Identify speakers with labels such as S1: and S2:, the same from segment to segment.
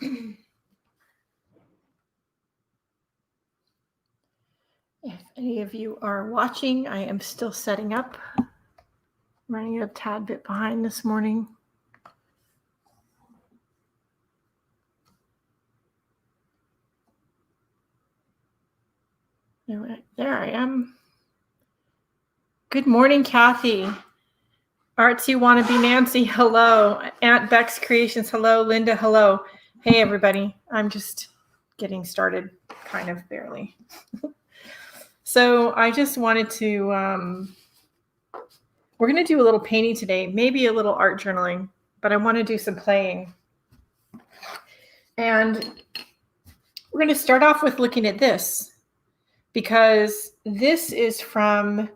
S1: If any of you are watching, I am still setting up. Running a tad bit behind this morning. There I am. Good morning, Kathy. Artsy Wannabe Nancy, hello. Aunt Bex Creations, hello. Linda, hello. Hey, everybody. I'm just getting started, kind of barely. So I just wanted to, we're going to do a little painting today, maybe a little art journaling, but I want to do some playing. And we're going to start off with looking at this, because this is from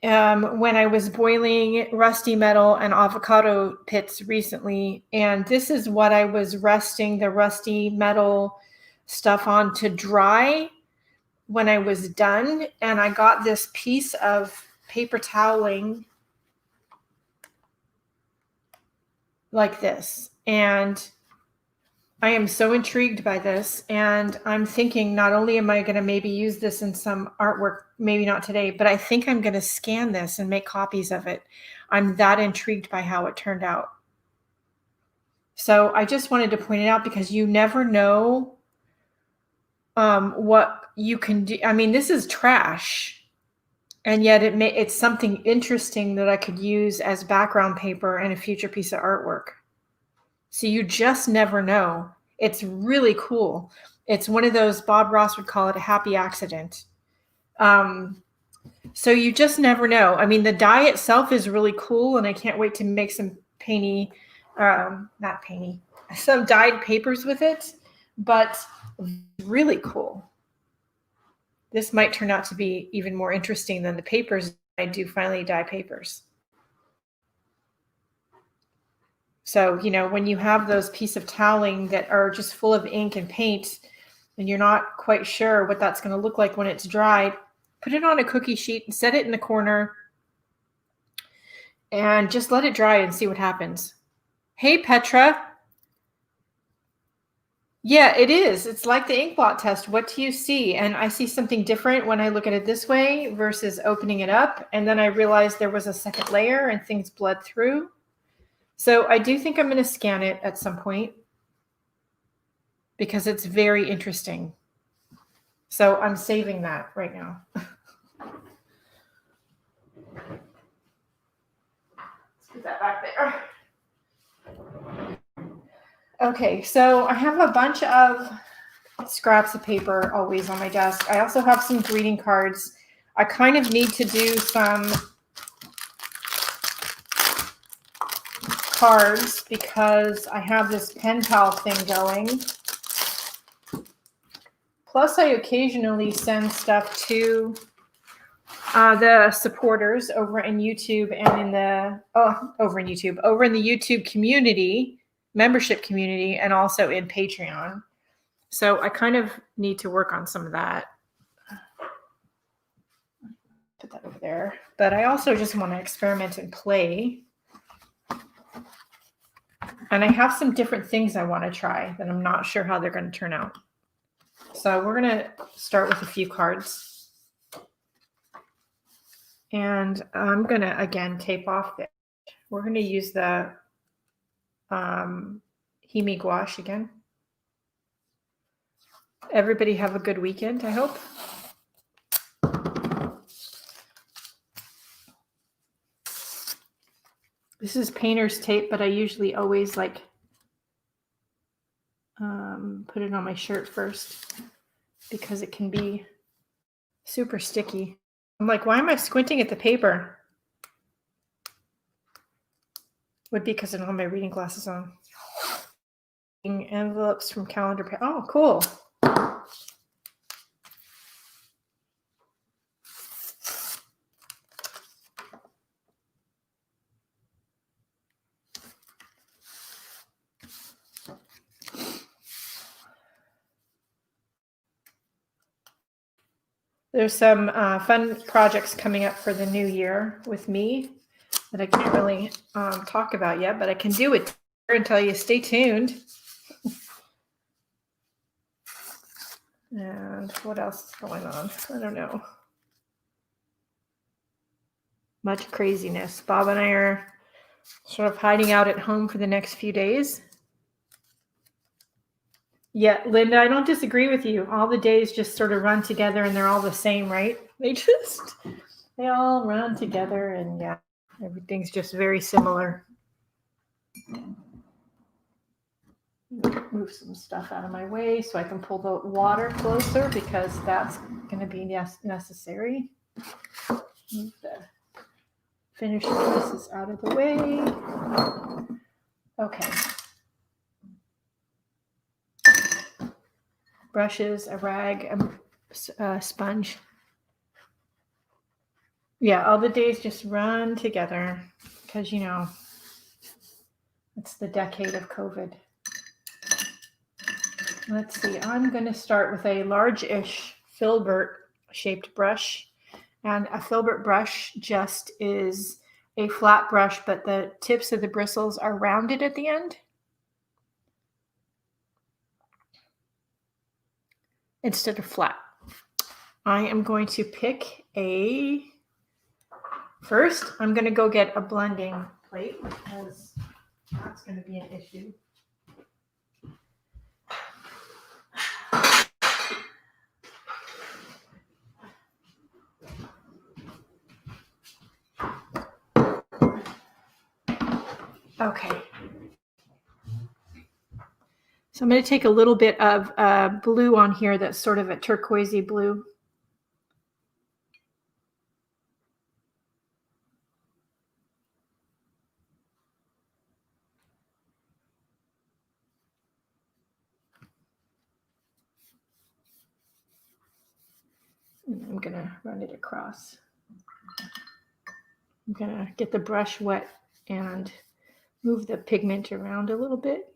S1: when I was boiling rusty metal and avocado pits recently. And this is what I was resting the rusty metal stuff on to dry when I was done. And I got this piece of paper toweling like this. And I am so intrigued by this, and I'm thinking not only am I going to maybe use this in some artwork, maybe not today, but I think I'm going to scan this and make copies of it. I'm that intrigued by how it turned out. So I just wanted to point it out because you never know what you can do. I mean, this is trash, and yet it's something interesting that I could use as background paper in a future piece of artwork. So you just never know. It's really cool. It's one of those, Bob Ross would call it a happy accident. So you just never know. I mean, the die itself is really cool, and I can't wait to make some some dyed papers with it, but really cool. This might turn out to be even more interesting than the papers I do finally dye papers. So, when you have those pieces of toweling that are just full of ink and paint, and you're not quite sure what that's going to look like when it's dried, put it on a cookie sheet and set it in the corner and just let it dry and see what happens. Hey, Petra. Yeah, it is. It's like the inkblot test. What do you see? And I see something different when I look at it this way versus opening it up. And then I realized there was a second layer and things bled through. So I do think I'm going to scan it at some point because it's very interesting. So I'm saving that right now. Let's put that back there. Okay, so I have a bunch of scraps of paper always on my desk. I also have some greeting cards. I kind of need to do some cards because I have this pen pal thing going. Plus, I occasionally send stuff to the supporters over in YouTube and in the over in the YouTube community, membership community, and also in Patreon. So I kind of need to work on some of that. Put that over there. But I also just want to experiment and play. And I have some different things I want to try that I'm not sure how they're going to turn out. So we're going to start with a few cards. And I'm going to, again, tape off this. We're going to use the Himi gouache again. Everybody have a good weekend, I hope. This is painter's tape, but I usually always put it on my shirt first because it can be super sticky. I'm like, why am I squinting at the paper? Would be because I don't have my reading glasses on. Envelopes from calendar. Oh, cool. There's some fun projects coming up for the new year with me that I can't really talk about yet, but I can do it and tell you stay tuned. And what else is going on? I don't know. Much craziness. Bob and I are sort of hiding out at home for the next few days. Yeah, Linda, I don't disagree with you. All the days just sort of run together and they're all the same, right? They all run together and yeah, everything's just very similar. Move some stuff out of my way so I can pull the water closer because that's going to be necessary. Move the finished pieces out of the way. Okay. Brushes, a rag, a sponge. Yeah, all the days just run together because, you know, it's the decade of COVID. Let's see, I'm going to start with a large-ish filbert shaped brush. And a filbert brush just is a flat brush, but the tips of the bristles are rounded at the end. Instead of flat. I am going to pick first, I'm going to go get a blending plate because that's going to be an issue. Okay. So I'm going to take a little bit of blue on here that's sort of a turquoisey blue. And I'm going to run it across. I'm going to get the brush wet and move the pigment around a little bit.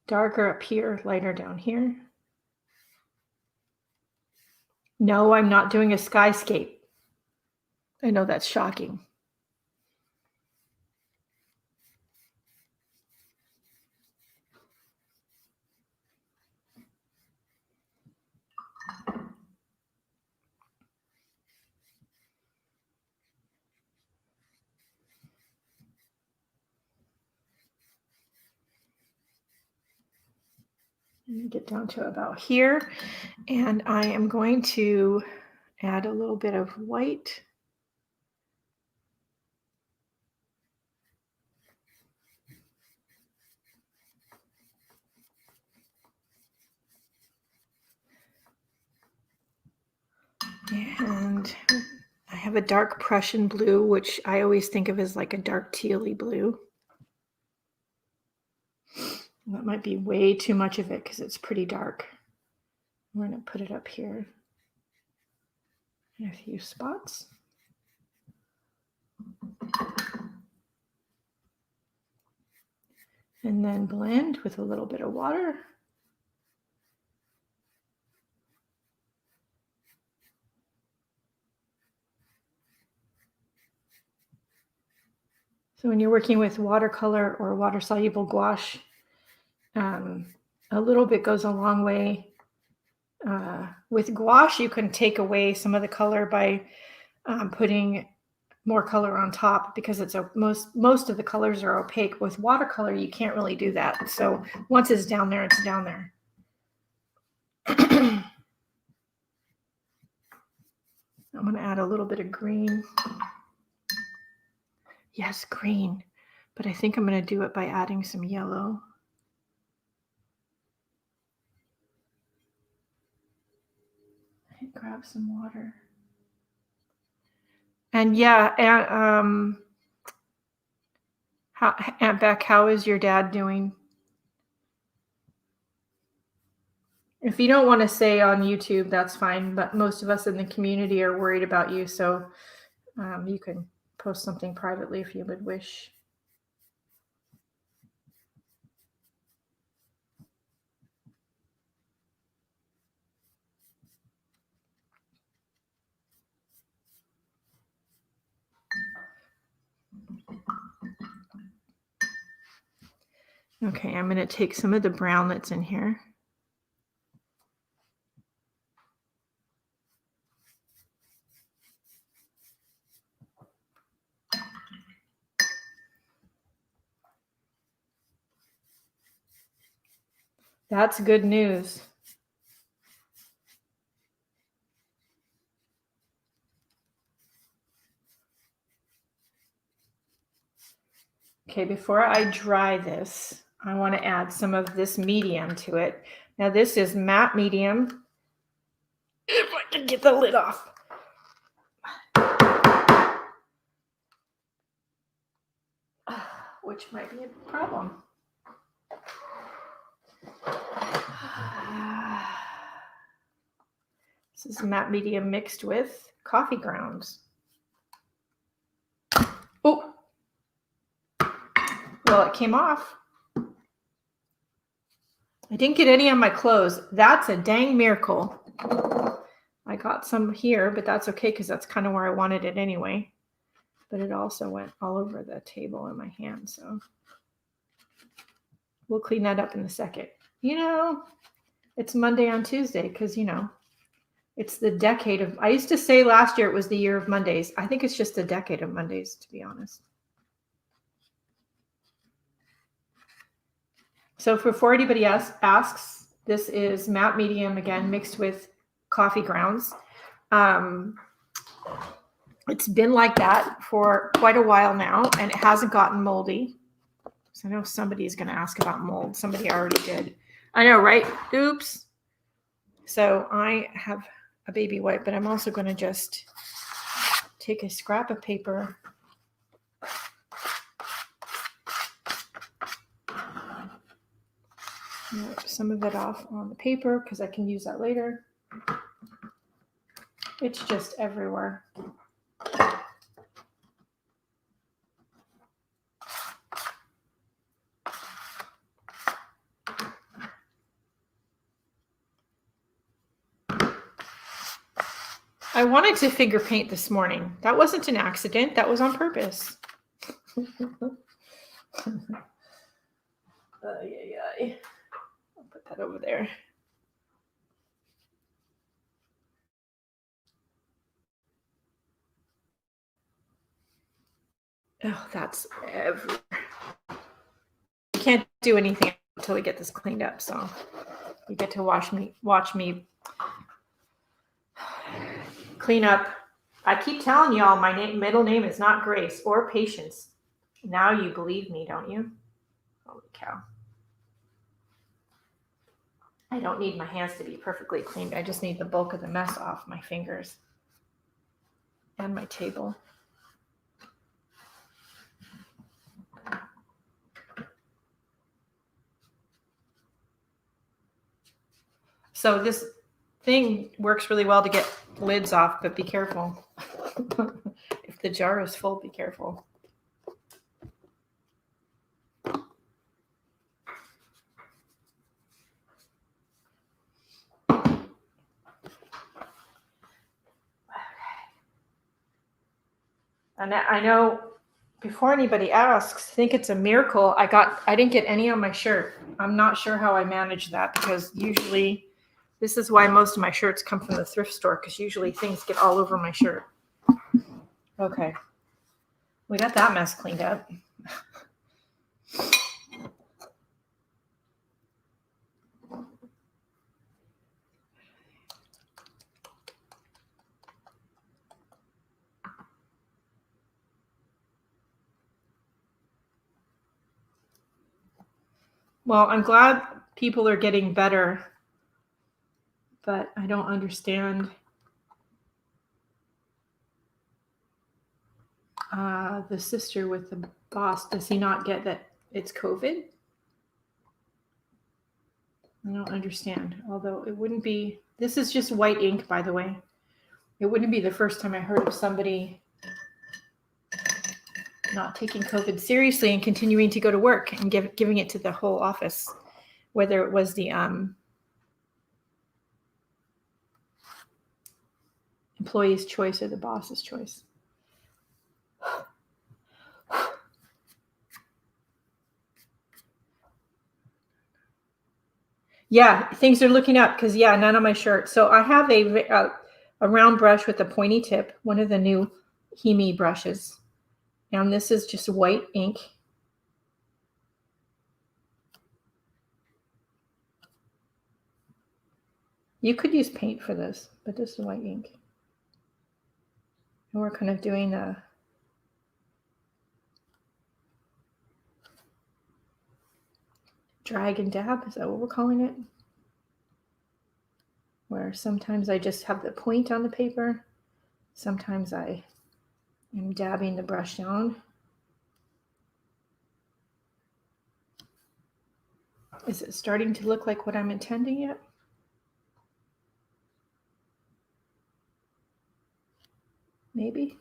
S1: Darker up here, lighter down here. No, I'm not doing a skyscape. I know that's shocking. Get down to about here, and I am going to add a little bit of white. And I have a dark Prussian blue, which I always think of as like a dark tealy blue. That might be way too much of it because it's pretty dark. We're going to put it up here in a few spots. And then blend with a little bit of water. So when you're working with watercolor or water-soluble gouache, a little bit goes a long way. With gouache, you can take away some of the color by putting more color on top because it's most of the colors are opaque. With watercolor, you can't really do that. So once it's down there, it's down there. I'm going to add a little bit of green. Yes, green. But I think I'm going to do it by adding some yellow. Grab some water. And yeah, Aunt Beck, how is your dad doing? If you don't want to say on YouTube, that's fine. But most of us in the community are worried about you. So you can post something privately if you would wish. Okay, I'm going to take some of the brown that's in here. That's good news. Okay, before I dry this, I want to add some of this medium to it. Now this is matte medium. If I can get the lid off. Which might be a problem. This is matte medium mixed with coffee grounds. Oh, well, it came off. I didn't get any on my clothes. That's a dang miracle. I got some here, but that's okay because that's kind of where I wanted it anyway. But it also went all over the table in my hand, so we'll clean that up in a second. You know, it's Monday on Tuesday because, you know, it's the decade of, I used to say last year it was the year of Mondays. I think it's just a decade of Mondays, to be honest. So before anybody else asks, this is matte medium again, mixed with coffee grounds. It's been like that for quite a while now, and it hasn't gotten moldy. So I know somebody's going to ask about mold. Somebody already did. I know, right? Oops. So I have a baby wipe, but I'm also going to just take a scrap of paper. Wipe some of it off on the paper because I can use that later. It's just everywhere. I wanted to finger paint this morning. That wasn't an accident. That was on purpose. I'll put that over there. Oh, that's everywhere. You can't do anything until we get this cleaned up. So you get to watch me clean up. I keep telling y'all my middle name is not Grace or Patience. Now you believe me, don't you? Holy cow. I don't need my hands to be perfectly clean. I just need the bulk of the mess off my fingers and my table. So this thing works really well to get lids off, but be careful. If the jar is full, be careful. And I know before anybody asks, I think it's a miracle. I didn't get any on my shirt. I'm not sure how I managed that because usually this is why most of my shirts come from the thrift store because usually things get all over my shirt. Okay. We got that mess cleaned up. Well, I'm glad people are getting better, but I don't understand the sister with the boss. Does he not get that it's COVID? I don't understand. Although it wouldn't be, this is just white ink, by the way. It wouldn't be the first time I heard of somebody not taking COVID seriously and continuing to go to work and giving it to the whole office, whether it was the employee's choice or the boss's choice. Yeah, things are looking up because, yeah, none on my shirt. So I have a round brush with a pointy tip, one of the new Hemi brushes. And this is just white ink. You could use paint for this, but this is white ink. And we're kind of doing a drag and dab. Is that what we're calling it? Where sometimes I just have the point on the paper. Sometimes I am dabbing the brush down. Is it starting to look like what I'm intending yet? Maybe.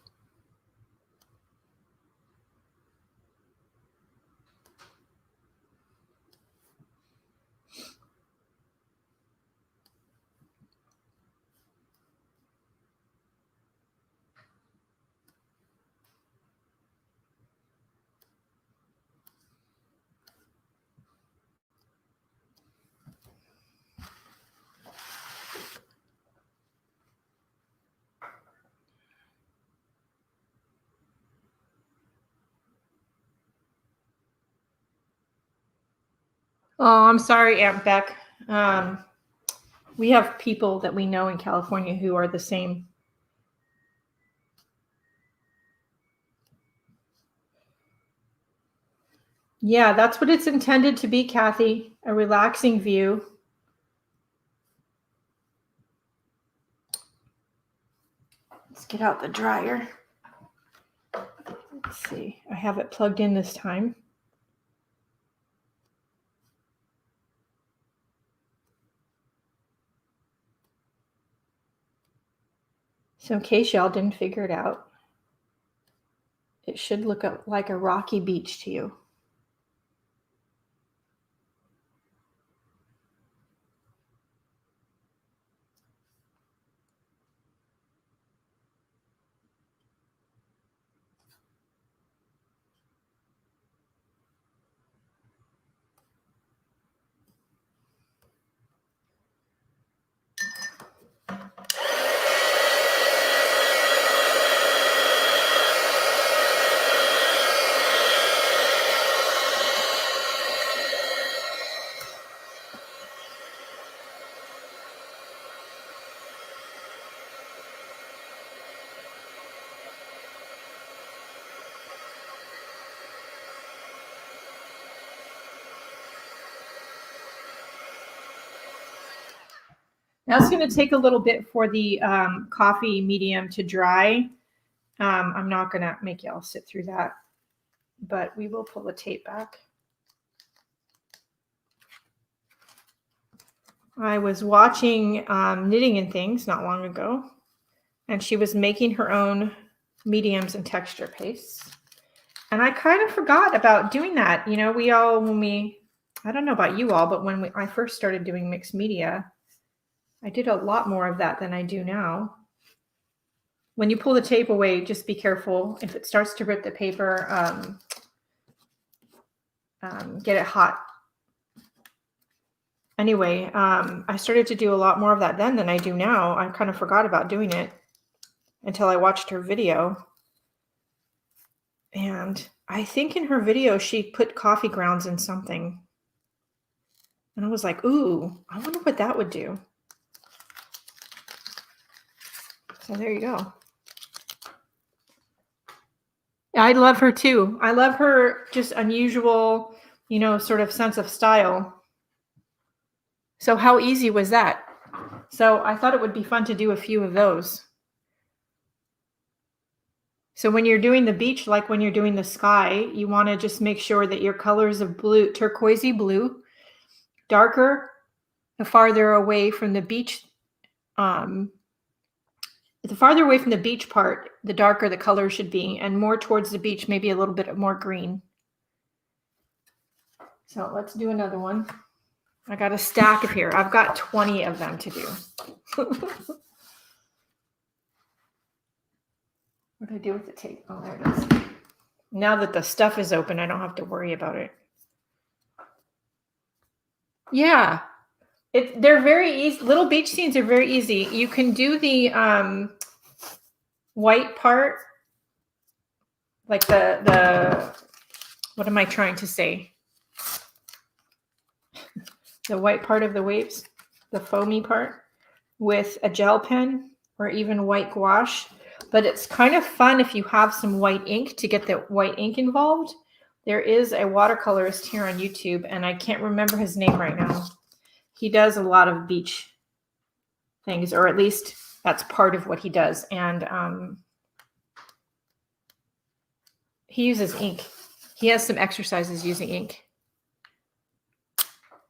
S1: Oh, I'm sorry, Aunt Beck. We have people that we know in California who are the same. Yeah, that's what it's intended to be, Kathy. A relaxing view. Let's get out the dryer. Let's see. I have it plugged in this time. So in case y'all didn't figure it out, it should look like a rocky beach to you. Now it's going to take a little bit for the coffee medium to dry. I'm not going to make y'all sit through that, but we will pull the tape back. I was watching Knitting and Things not long ago, and she was making her own mediums and texture pastes. And I kind of forgot about doing that. You know, I don't know about you all, but when I first started doing mixed media, I did a lot more of that than I do now. When you pull the tape away, just be careful. If it starts to rip the paper, get it hot. Anyway, I started to do a lot more of that then than I do now. I kind of forgot about doing it until I watched her video. And I think in her video, she put coffee grounds in something. And I was like, ooh, I wonder what that would do. So there you go. I love her too. I love her just unusual, sort of sense of style. So how easy was that? So I thought it would be fun to do a few of those. So when you're doing the beach, like when you're doing the sky, you want to just make sure that your colors of blue, turquoisey blue, darker, the farther away from the beach, the farther away from the beach part, the darker the color should be, and more towards the beach, maybe a little bit more green. So let's do another one. I got a stack of here. I've got 20 of them to do. What did I do with the tape? Oh, there it is. Now that the stuff is open, I don't have to worry about it. Yeah. They're very easy. Little beach scenes are very easy. You can do the white part, like the what am I trying to say? The white part of the waves, the foamy part, with a gel pen or even white gouache. But it's kind of fun if you have some white ink to get the white ink involved. There is a watercolorist here on YouTube, and I can't remember his name right now. He does a lot of beach things, or at least that's part of what he does. And he uses ink. He has some exercises using ink.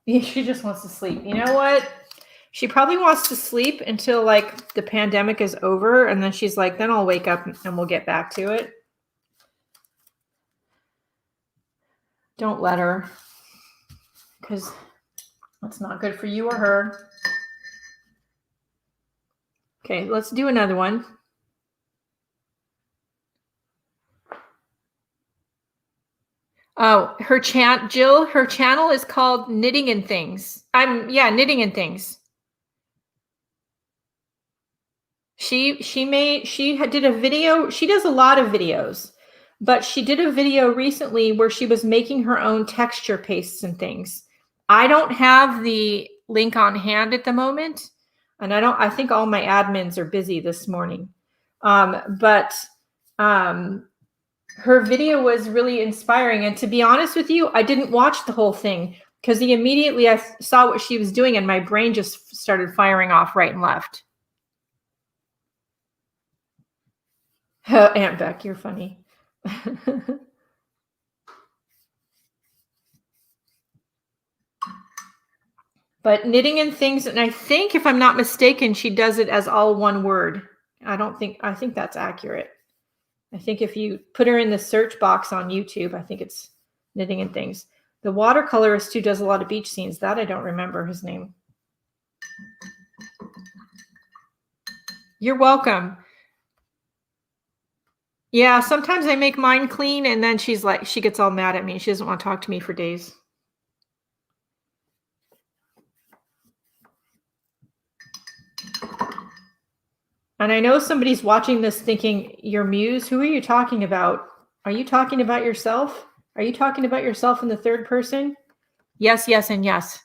S1: She just wants to sleep. You know what? She probably wants to sleep until like the pandemic is over, and then she's like, then I'll wake up and we'll get back to it. Don't let her, because that's not good for you or her. Okay, let's do another one. Oh, Jill, her channel is called Knitting and Things. Knitting and Things. She did a video. She does a lot of videos, but she did a video recently where she was making her own texture pastes and things. I don't have the link on hand at the moment, and I think all my admins are busy this morning. But her video was really inspiring. And to be honest with you, I didn't watch the whole thing because immediately I saw what she was doing and my brain just started firing off right and left. Aunt Beck, you're funny. But Knitting and Things, and I think if I'm not mistaken, she does it as all one word. I think that's accurate. I think if you put her in the search box on YouTube, I think it's Knitting and Things. The watercolorist who does a lot of beach scenes, that I don't remember his name. You're welcome. Yeah, sometimes I make mine clean and then she gets all mad at me. She doesn't want to talk to me for days. And I know somebody's watching this thinking, your muse, who are you talking about? Are you talking about yourself? Are you talking about yourself in the third person? Yes, yes, and yes.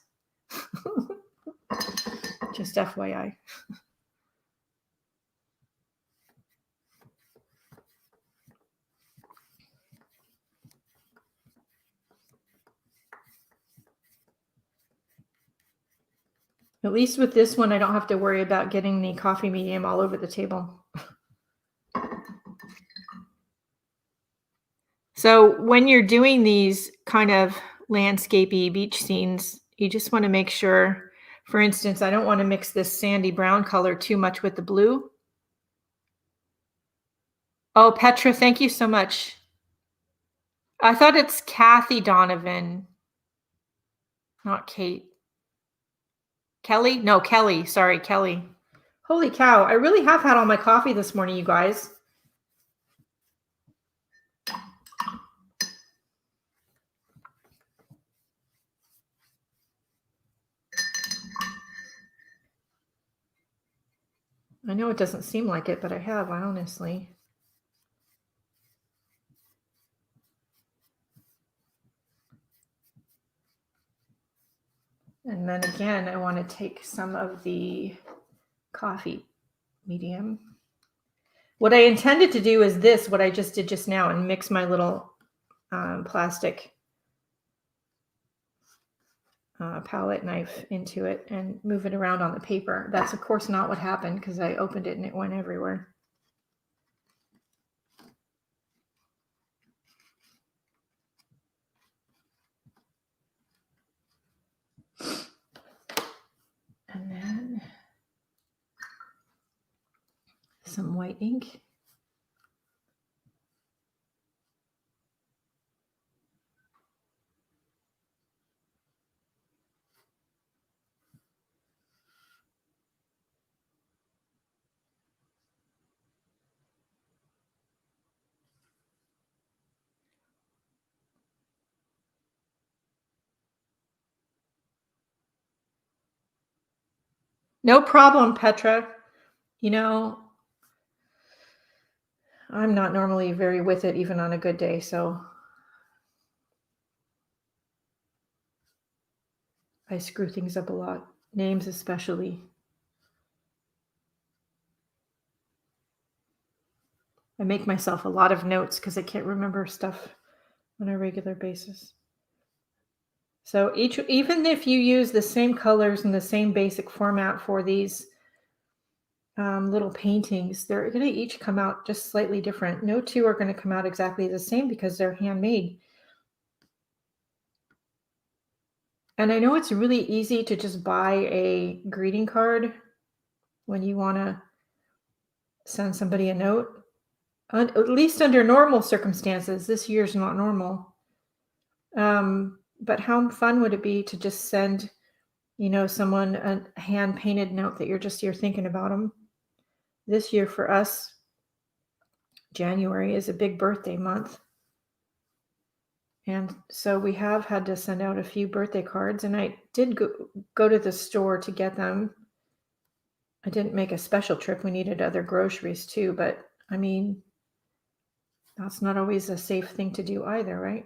S1: Just FYI. At least with this one, I don't have to worry about getting the coffee medium all over the table. So when you're doing these kind of landscapey beach scenes, you just want to make sure, for instance, I don't want to mix this sandy brown color too much with the blue. Oh, Petra, thank you so much. I thought it's Kathy Donovan, not Kate. Kelly? No, Kelly. Sorry, Kelly. Holy cow. I really have had all my coffee this morning, you guys. I know it doesn't seem like it, but I have, honestly. And then again, I want to take some of the coffee medium. What I intended to do is this, what I just did just now, and mix my little plastic palette knife into it and move it around on the paper. That's of course not what happened because I opened it and it went everywhere. And then some white ink. No problem, Petra. You know, I'm not normally very with it, even on a good day, so I screw things up a lot. Names especially. I make myself a lot of notes because I can't remember stuff on a regular basis. So even if you use the same colors and the same basic format for these little paintings, they're going to each come out just slightly different. No two are going to come out exactly the same because they're handmade. And I know it's really easy to just buy a greeting card when you want to send somebody a note. At least under normal circumstances. This year's not normal. But how fun would it be to just send, someone a hand-painted note that you're thinking about them? This year for us, January is a big birthday month. And so we have had to send out a few birthday cards, and I did go to the store to get them. I didn't make a special trip. We needed other groceries too, but I mean, that's not always a safe thing to do either, right?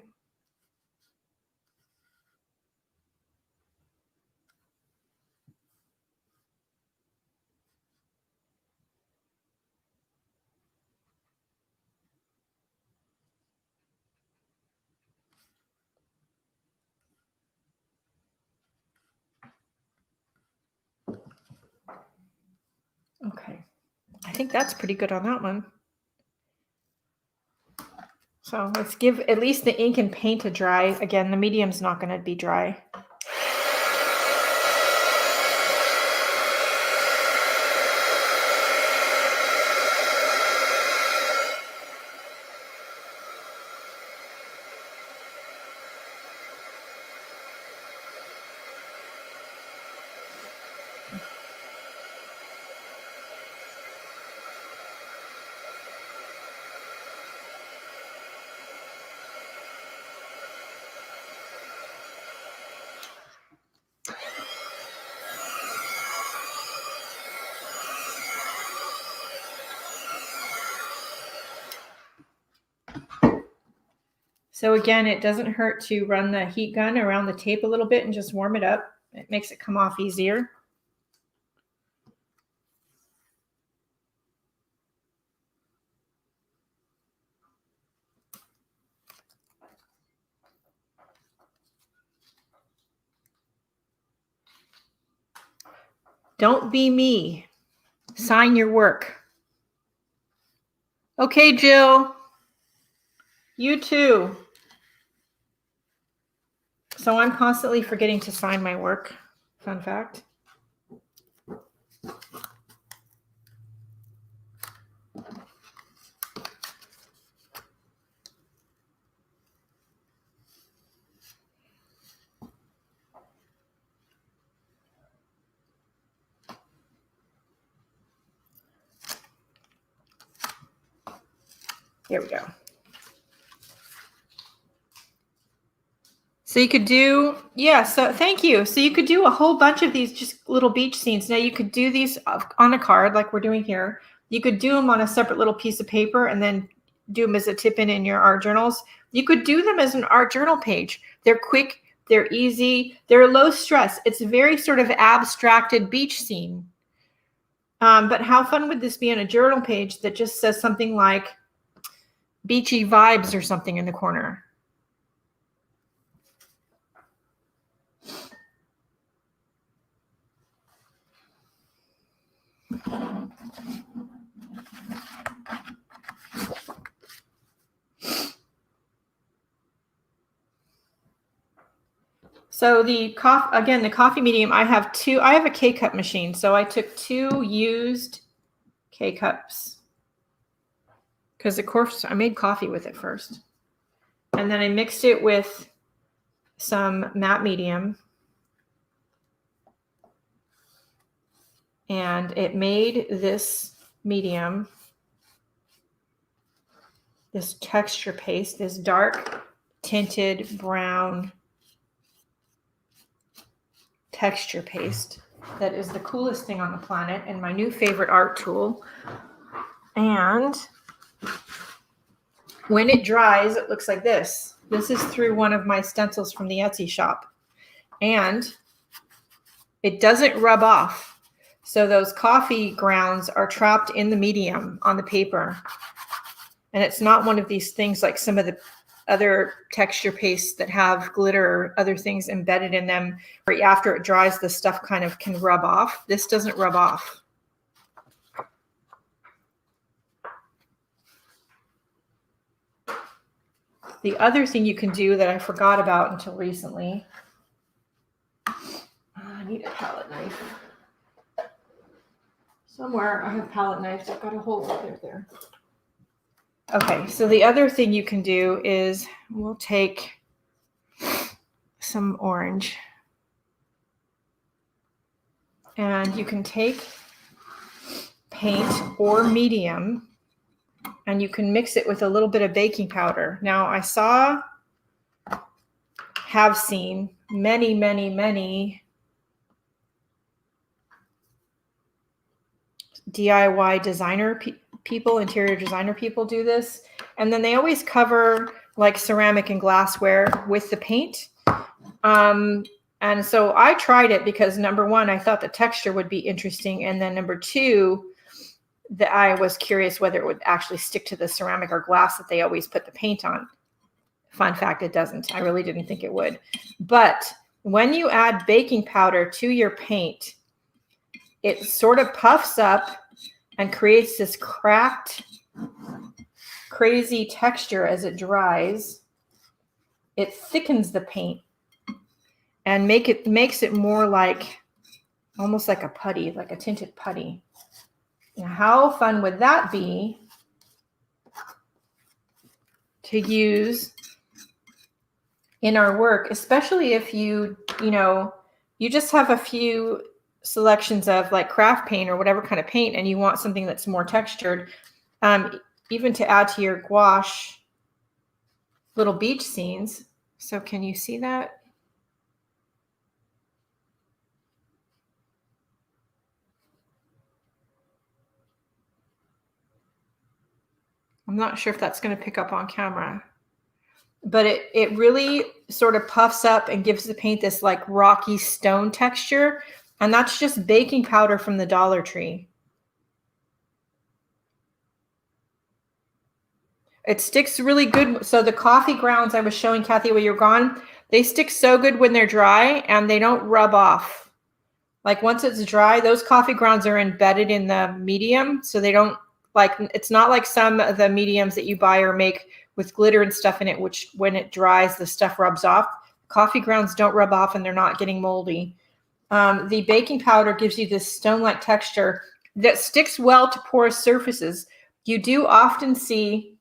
S1: Okay. I think that's pretty good on that one. So let's give at least the ink and paint a dry. Again, the medium's not going to be dry. So again, it doesn't hurt to run the heat gun around the tape a little bit and just warm it up. It makes it come off easier. Don't be me. Sign your work. Okay, Jill. You too. So I'm constantly forgetting to sign my work. Fun fact. There we go. So you could do, so thank you. So you could do a whole bunch of these just little beach scenes. Now you could do these on a card like we're doing here. You could do them on a separate little piece of paper and then do them as a tip in your art journals. You could do them as an art journal page. They're quick, they're easy, they're low stress. It's a very sort of abstracted beach scene. But how fun would this be on a journal page that just says something like beachy vibes or something in the corner? So the coffee medium, I have a K-cup machine. So I took 2 used K-cups because of course I made coffee with it first. And then I mixed it with some matte medium. And it made this medium, this texture paste, this dark tinted brown texture paste. that is the coolest thing on the planet and my new favorite art tool. And when it dries, it looks like this. This is through one of my stencils from the Etsy shop. And it doesn't rub off. So those coffee grounds are trapped in the medium on the paper. And it's not one of these things like some of the other texture pastes that have glitter or other things embedded in them, where after it dries, the stuff kind of can rub off. This doesn't rub off. The other thing you can do that I forgot about until recently, I need a palette knife. Somewhere I have palette knives. I've got a hole there. Okay, so the other thing you can do is we'll take some orange. And you can take paint or medium and you can mix it with a little bit of baking powder. Now I have seen many DIY designer people, interior designer people do this. And then they always cover like ceramic and glassware with the paint. And so I tried it because number one, I thought the texture would be interesting. And then number two, that I was curious whether it would actually stick to the ceramic or glass that they always put the paint on. Fun fact, it doesn't. I really didn't think it would. But when you add baking powder to your paint, it sort of puffs up and creates this cracked, crazy texture as it dries. It thickens the paint and makes it more like, almost like a putty, like a tinted putty. Now, how fun would that be to use in our work, especially if you just have a few selections of like craft paint or whatever kind of paint and you want something that's more textured, even to add to your gouache little beach scenes. So can you see that? I'm not sure if that's going to pick up on camera, but it really sort of puffs up and gives the paint this like rocky stone texture. And that's just baking powder from the Dollar Tree. It sticks really good. So the coffee grounds I was showing Kathy while you're gone, they stick so good when they're dry and they don't rub off. Like once it's dry, those coffee grounds are embedded in the medium. So they don't it's not like some of the mediums that you buy or make with glitter and stuff in it, which when it dries, the stuff rubs off. Coffee grounds don't rub off and they're not getting moldy. The baking powder gives you this stone-like texture that sticks well to porous surfaces. You do often see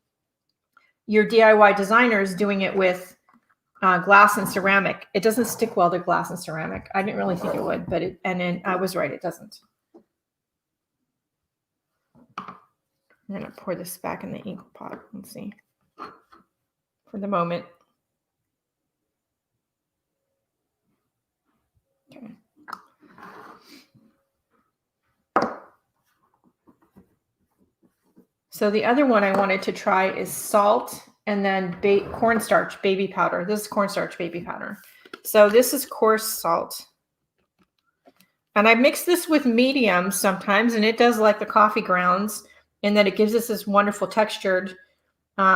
S1: your DIY designers doing it with glass and ceramic. It doesn't stick well to glass and ceramic. I didn't really think it would, but I was right, it doesn't. I'm going to pour this back in the ink pot. Let's see. For the moment. Okay. So the other one I wanted to try is salt and then cornstarch baby powder. This is cornstarch baby powder. So this is coarse salt. And I mix this with medium sometimes, and it does like the coffee grounds in that it gives us this wonderful textured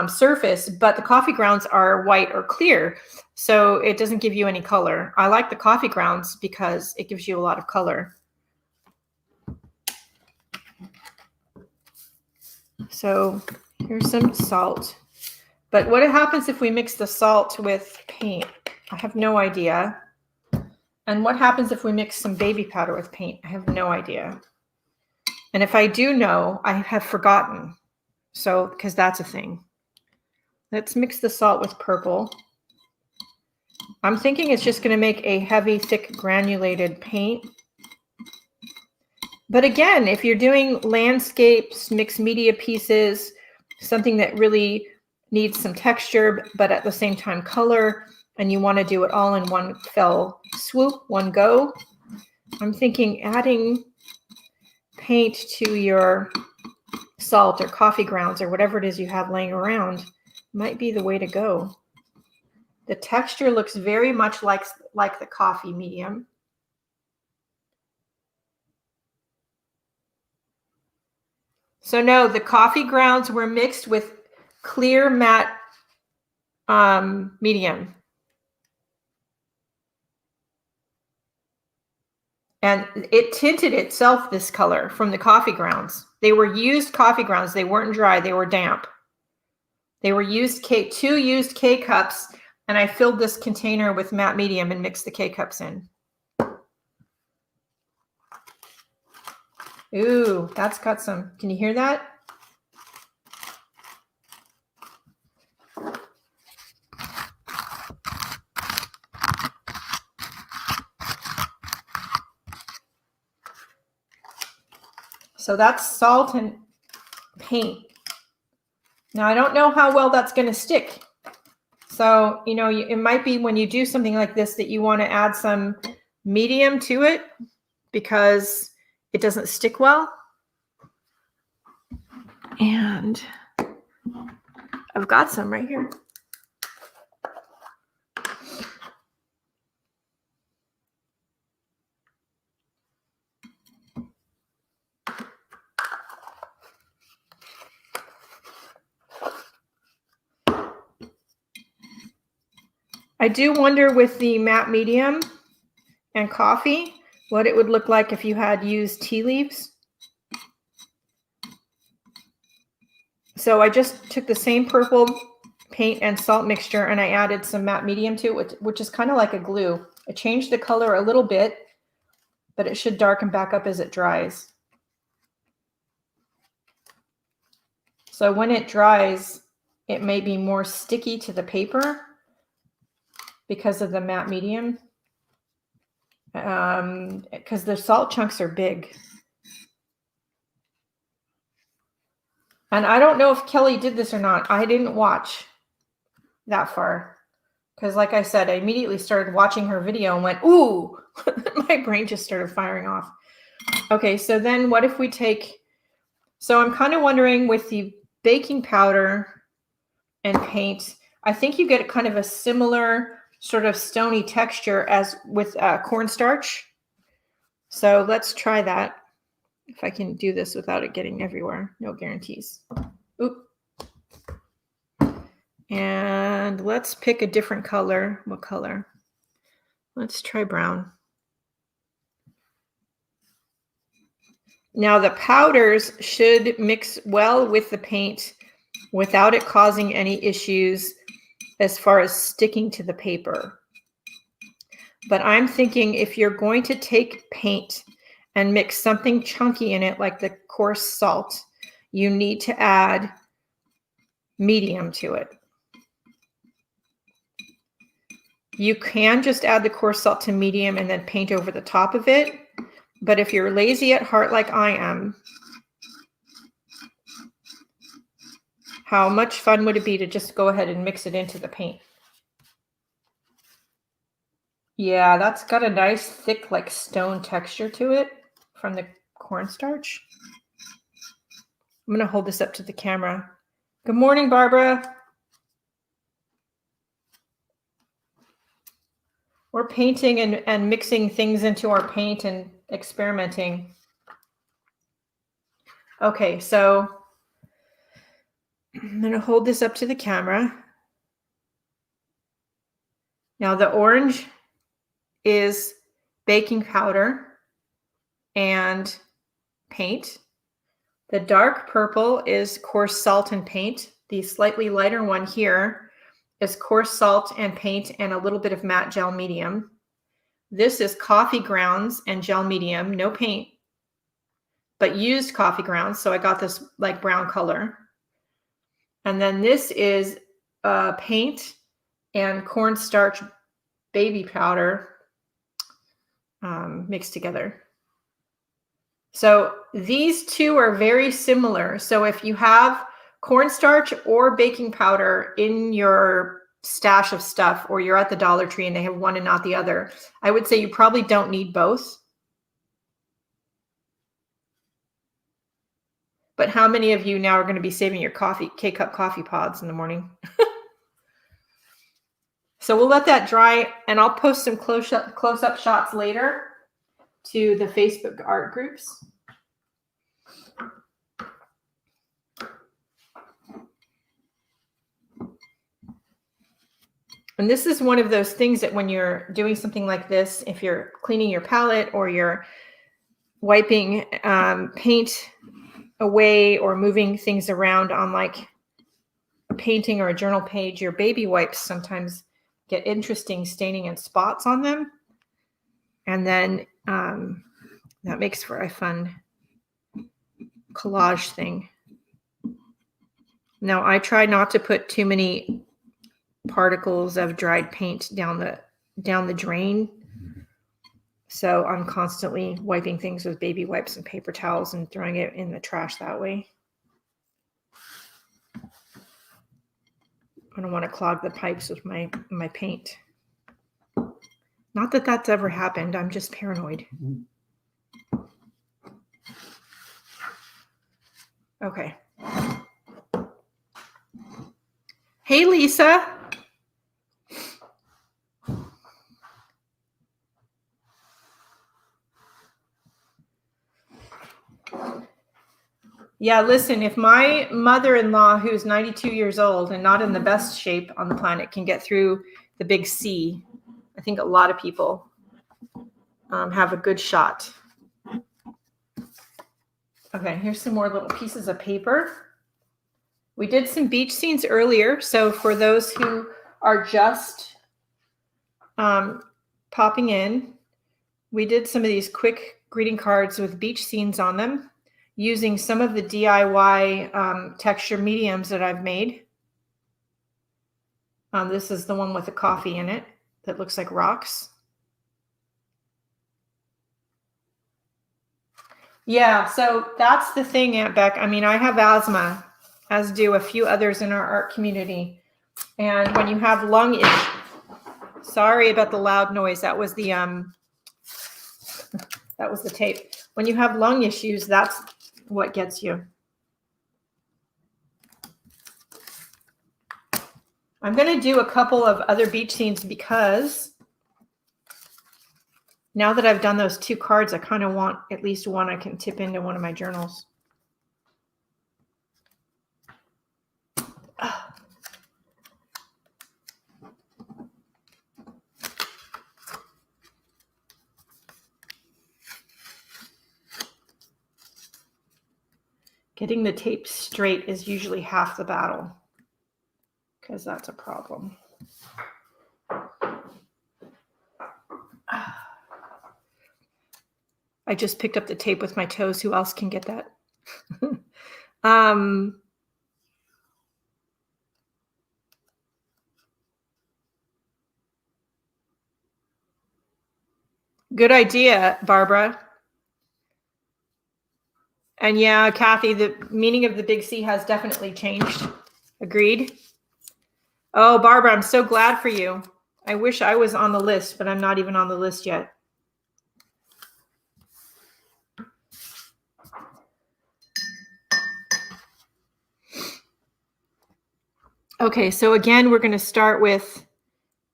S1: surface, but the coffee grounds are white or clear, so it doesn't give you any color. I like the coffee grounds because it gives you a lot of color. So here's some salt. But what happens if we mix the salt with paint? I have no idea. And what happens if we mix some baby powder with paint? I have no idea. And if I do know, I have forgotten. So, because that's a thing. Let's mix the salt with purple. I'm thinking it's just going to make a heavy, thick, granulated paint. But again, if you're doing landscapes, mixed media pieces, something that really needs some texture, but at the same time color, and you want to do it all in one fell swoop, one go, I'm thinking adding paint to your salt or coffee grounds or whatever it is you have laying around might be the way to go. The texture looks very much like the coffee medium. So no, the coffee grounds were mixed with clear matte medium. And it tinted itself this color from the coffee grounds. They were used coffee grounds. They weren't dry. They were damp. They were used two used K-cups, and I filled this container with matte medium and mixed the K-cups in. Ooh, that's got some. Can you hear that? So that's salt and paint. Now, I don't know how well that's going to stick. So, you know, it might be when you do something like this that you want to add some medium to it because it doesn't stick well. And I've got some right here. I do wonder with the matte medium and coffee, what it would look like if you had used tea leaves. So I just took the same purple paint and salt mixture and I added some matte medium to it, which is kind of like a glue. I changed the color a little bit, but it should darken back up as it dries. So when it dries, it may be more sticky to the paper because of the matte medium, because the salt chunks are big. And I don't know if Kelly did this or not. I didn't watch that far because, like I said, I immediately started watching her video and went, ooh, my brain just started firing off. Okay, so then what if we take, so I'm kind of wondering with the baking powder and paint, I think you get kind of a similar sort of stony texture as with cornstarch. So let's try that. If I can do this without it getting everywhere, no guarantees. Oop. And let's pick a different color. What color? Let's try brown. Now the powders should mix well with the paint without it causing any issues as far as sticking to the paper. But I'm thinking if you're going to take paint and mix something chunky in it, like the coarse salt, you need to add medium to it. You can just add the coarse salt to medium and then paint over the top of it. But if you're lazy at heart like I am, how much fun would it be to just go ahead and mix it into the paint? Yeah, that's got a nice thick like stone texture to it from the cornstarch. I'm going to hold this up to the camera. Good morning, Barbara. We're painting and mixing things into our paint and experimenting. Okay, so I'm going to hold this up to the camera. Now the orange is baking powder and paint. The dark purple is coarse salt and paint. The slightly lighter one here is coarse salt and paint and a little bit of matte gel medium. This is coffee grounds and gel medium, no paint, but used coffee grounds. So I got this like brown color. And then this is paint and cornstarch baby powder mixed together. So these two are very similar. So if you have cornstarch or baking powder in your stash of stuff, or you're at the Dollar Tree and they have one and not the other, I would say you probably don't need both. But how many of you now are going to be saving your K-cup coffee pods in the morning? So we'll let that dry, and I'll post some close-up shots later to the Facebook art groups. And this is one of those things that when you're doing something like this, if you're cleaning your palette or you're wiping paint away or moving things around on like a painting or a journal page, your baby wipes sometimes get interesting staining and spots on them. And then that makes for a fun collage thing. Now, I try not to put too many particles of dried paint down the drain. So I'm constantly wiping things with baby wipes and paper towels and throwing it in the trash that way. I don't want to clog the pipes with my paint. Not that that's ever happened. I'm just paranoid. Okay. Hey, Lisa. Yeah, listen, if my mother-in-law, who's 92 years old and not in the best shape on the planet, can get through the big C, I think a lot of people have a good shot. Okay, here's some more little pieces of paper. We did some beach scenes earlier, so for those who are just popping in, we did some of these quick greeting cards with beach scenes on them, using some of the DIY texture mediums that I've made. This is the one with the coffee in it that looks like rocks. Yeah, so that's the thing, Aunt Beck. I mean, I have asthma, as do a few others in our art community. And when you have lung issues, sorry about the loud noise. That was the tape. When you have lung issues, that's what gets you. I'm going to do a couple of other beach scenes because now that I've done those 2 cards, I kind of want at least one I can tip into one of my journals. Getting the tape straight is usually half the battle, because that's a problem. I just picked up the tape with my toes. Who else can get that? Good idea, Barbara. And yeah, Kathy, the meaning of the big C has definitely changed. Agreed. Oh, Barbara, I'm so glad for you. I wish I was on the list, but I'm not even on the list yet. Okay, so again, we're going to start with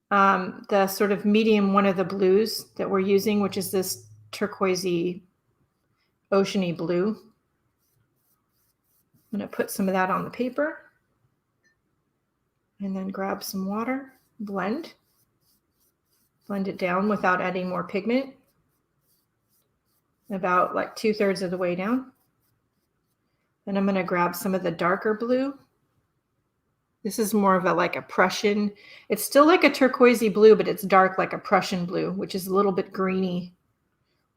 S1: the sort of medium one of the blues that we're using, which is this turquoisey, oceany blue. I'm going to put some of that on the paper and then grab some water, blend it down without adding more pigment, about like 2/3 of the way down. Then I'm going to grab some of the darker blue. This is more of a Prussian. It's still like a turquoisey blue, but it's dark like a Prussian blue, which is a little bit greeny.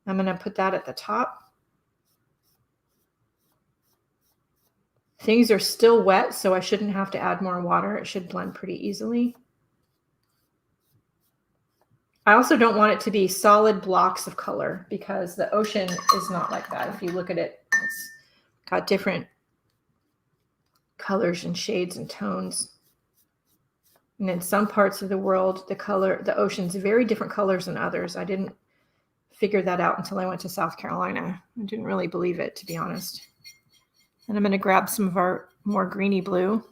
S1: I'm going to put that at the top. Things are still wet, so I shouldn't have to add more water. It should blend pretty easily. I also don't want it to be solid blocks of color because the ocean is not like that. If you look at it, it's got different colors and shades and tones. And in some parts of the world, the ocean's very different colors than others. I didn't figure that out until I went to South Carolina. I didn't really believe it, to be honest. And I'm going to grab some of our more greeny blue.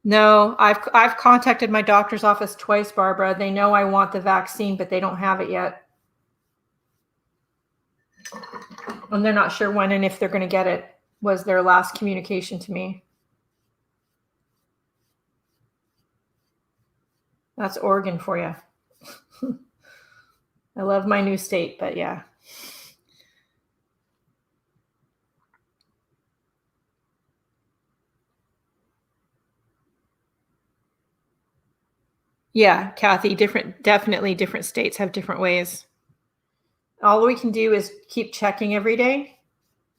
S1: No, I've contacted my doctor's office twice, Barbara. They know I want the vaccine, but they don't have it yet. And they're not sure when and if they're going to get it, was their last communication to me. That's Oregon for you. I love my new state, but yeah. Yeah, Kathy, definitely different states have different ways. All we can do is keep checking every day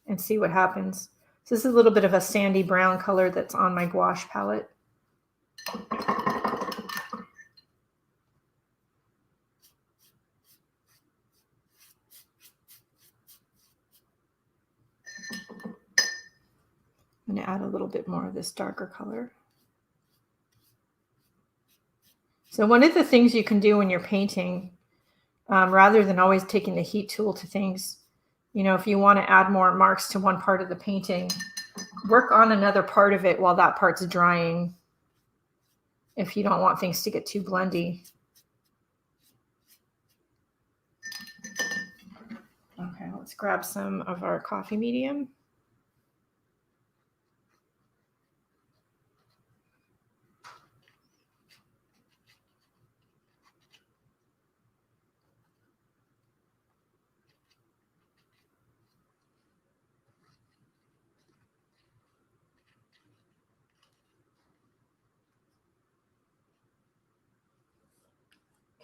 S1: and see what happens. So this is a little bit of a sandy brown color that's on my gouache palette. I'm going to add a little bit more of this darker color. So one of the things you can do when you're painting, rather than always taking the heat tool to things, you know, if you want to add more marks to one part of the painting, work on another part of it while that part's drying, if you don't want things to get too blendy. Okay, let's grab some of our coffee medium.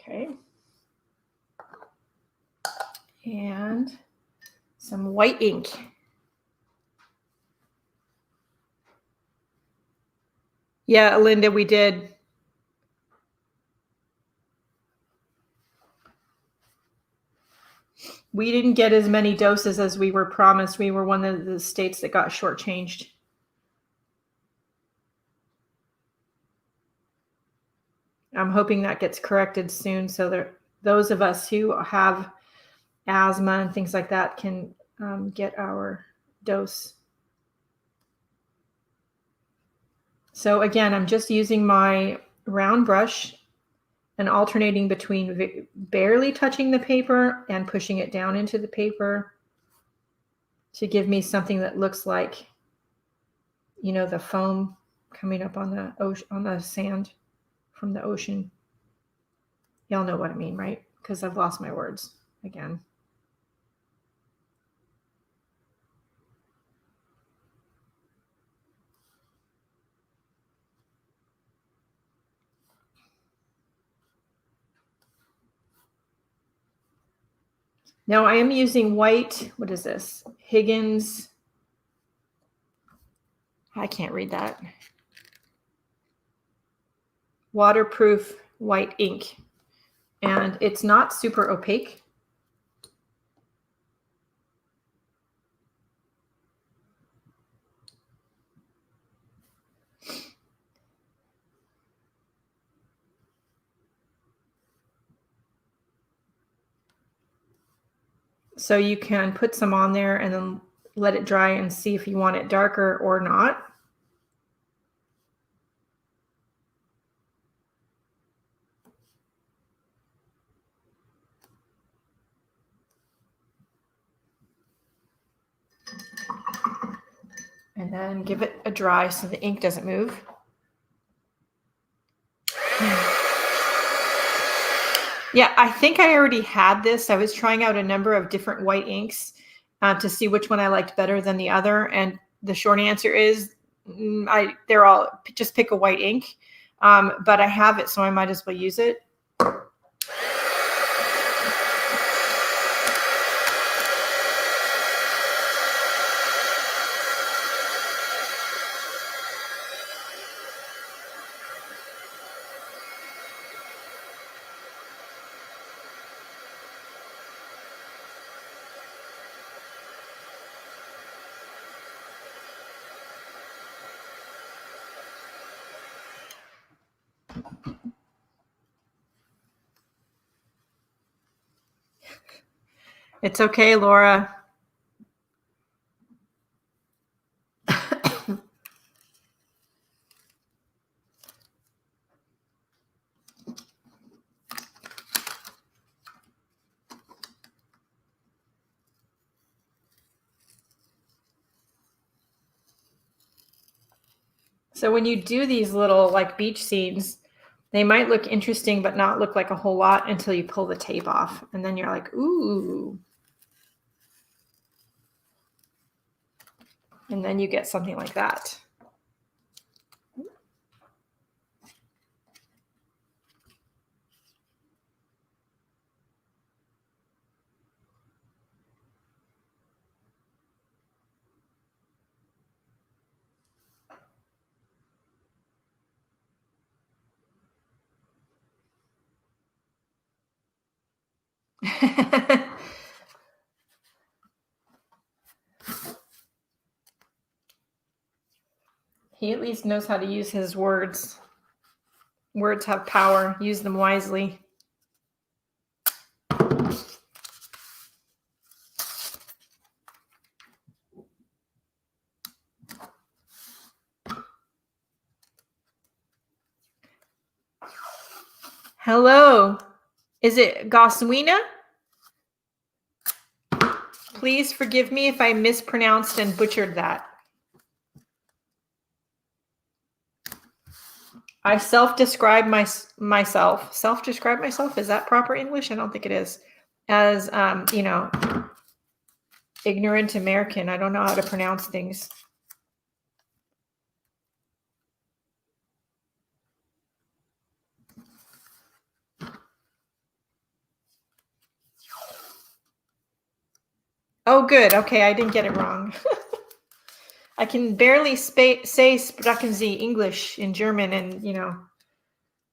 S1: Okay. And some white ink. Yeah, Linda, we did. We didn't get as many doses as we were promised. We were one of the states that got shortchanged. I'm hoping that gets corrected soon so that those of us who have asthma and things like that can get our dose. So again, I'm just using my round brush and alternating between barely touching the paper and pushing it down into the paper to give me something that looks like, you know, the foam coming up on the ocean, on the sand from the ocean. Y'all know what I mean, right? Because I've lost my words again. Now I am using white, what is this? Higgins. I can't read that. Waterproof white ink. And it's not super opaque. So you can put some on there and then let it dry and see if you want it darker or not. And then give it a dry so the ink doesn't move. Yeah, I think I already had this. I was trying out a number of different white inks to see which one I liked better than the other. And the short answer is they're all, just pick a white ink. But I have it, so I might as well use it. It's okay, Laura. So when you do these little like beach scenes, they might look interesting, but not look like a whole lot until you pull the tape off. And then you're like, ooh. And then you get something like that. He at least knows how to use his words. Words have power. Use them wisely. Hello. Is it Goswina? Please forgive me if I mispronounced and butchered that. I self-describe myself. Self-describe myself? Is that proper English? I don't think it is. As, ignorant American. I don't know how to pronounce things. Oh, good. Okay, I didn't get it wrong. I can barely say sprechen Sie English in German, and,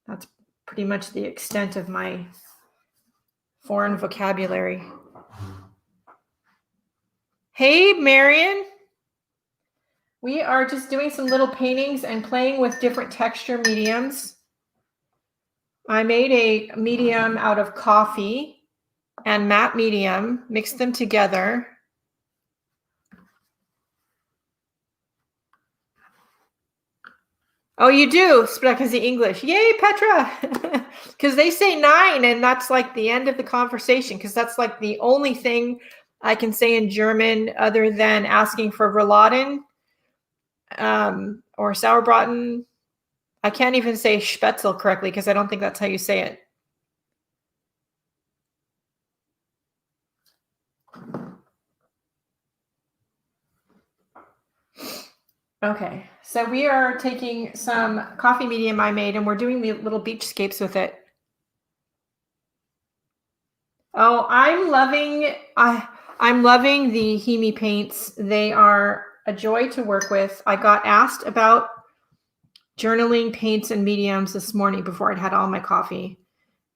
S1: that's pretty much the extent of my foreign vocabulary. Hey, Marion. We are just doing some little paintings and playing with different texture mediums. I made a medium out of coffee and matte medium, mixed them together. Oh, you do? Sprechen Sie English. Yay, Petra! Because they say 9, and that's like the end of the conversation, because that's like the only thing I can say in German other than asking for Rouladen or Sauerbraten. I can't even say Spätzle correctly because I don't think that's how you say it. Okay, so we are taking some coffee medium I made, and we're doing the little beachscapes with it. Oh, I'm loving the Hemi paints. They are a joy to work with. I got asked about journaling paints and mediums this morning before I'd had all my coffee.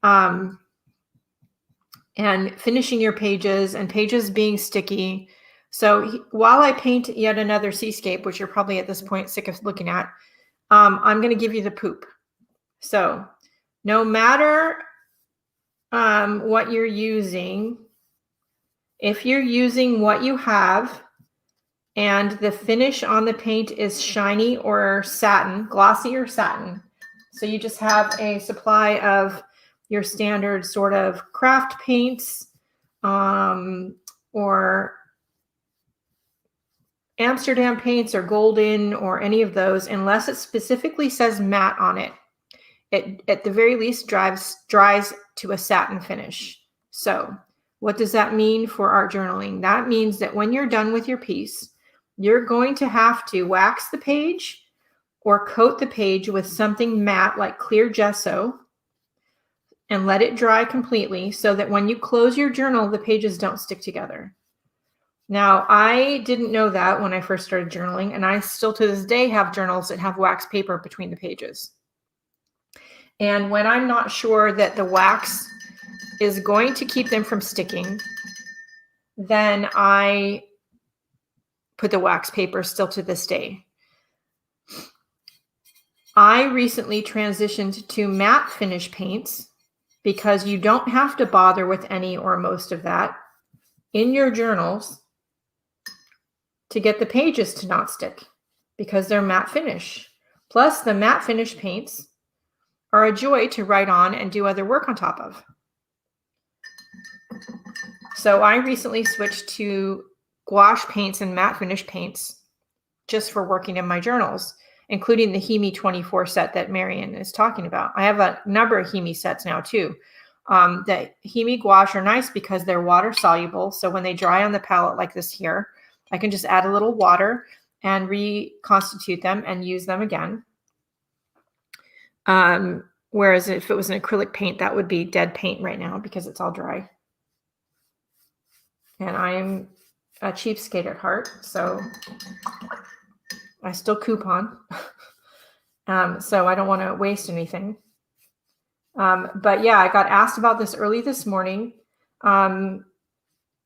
S1: And finishing your pages and pages being sticky. So while I paint yet another seascape, which you're probably at this point sick of looking at, I'm going to give you the poop. So no matter what you're using, if you're using what you have and the finish on the paint is shiny or satin, glossy or satin, so you just have a supply of your standard sort of craft paints or Amsterdam paints or golden or any of those, unless it specifically says matte on it. It at the very least dries to a satin finish. So what does that mean for art journaling? That means that when you're done with your piece, you're going to have to wax the page or coat the page with something matte like clear gesso and let it dry completely so that when you close your journal, the pages don't stick together. Now, I didn't know that when I first started journaling, and I still to this day have journals that have wax paper between the pages. And when I'm not sure that the wax is going to keep them from sticking, then I put the wax paper still to this day. I recently transitioned to matte finish paints because you don't have to bother with any or most of that in your journals to get the pages to not stick because they're matte finish. Plus, the matte finish paints are a joy to write on and do other work on top of. So I recently switched to gouache paints and matte finish paints just for working in my journals. including the Hemi 24 set that Marion is talking about. I have a number of Hemi sets now too. The Hemi gouache are nice because they're water soluble. So when they dry on the palette like this here, I can just add a little water and reconstitute them and use them again. Whereas if it was an acrylic paint, that would be dead paint right now because it's all dry. And I'm a cheapskate at heart, so I still coupon. So I don't want to waste anything. But yeah, I got asked about this early this morning. I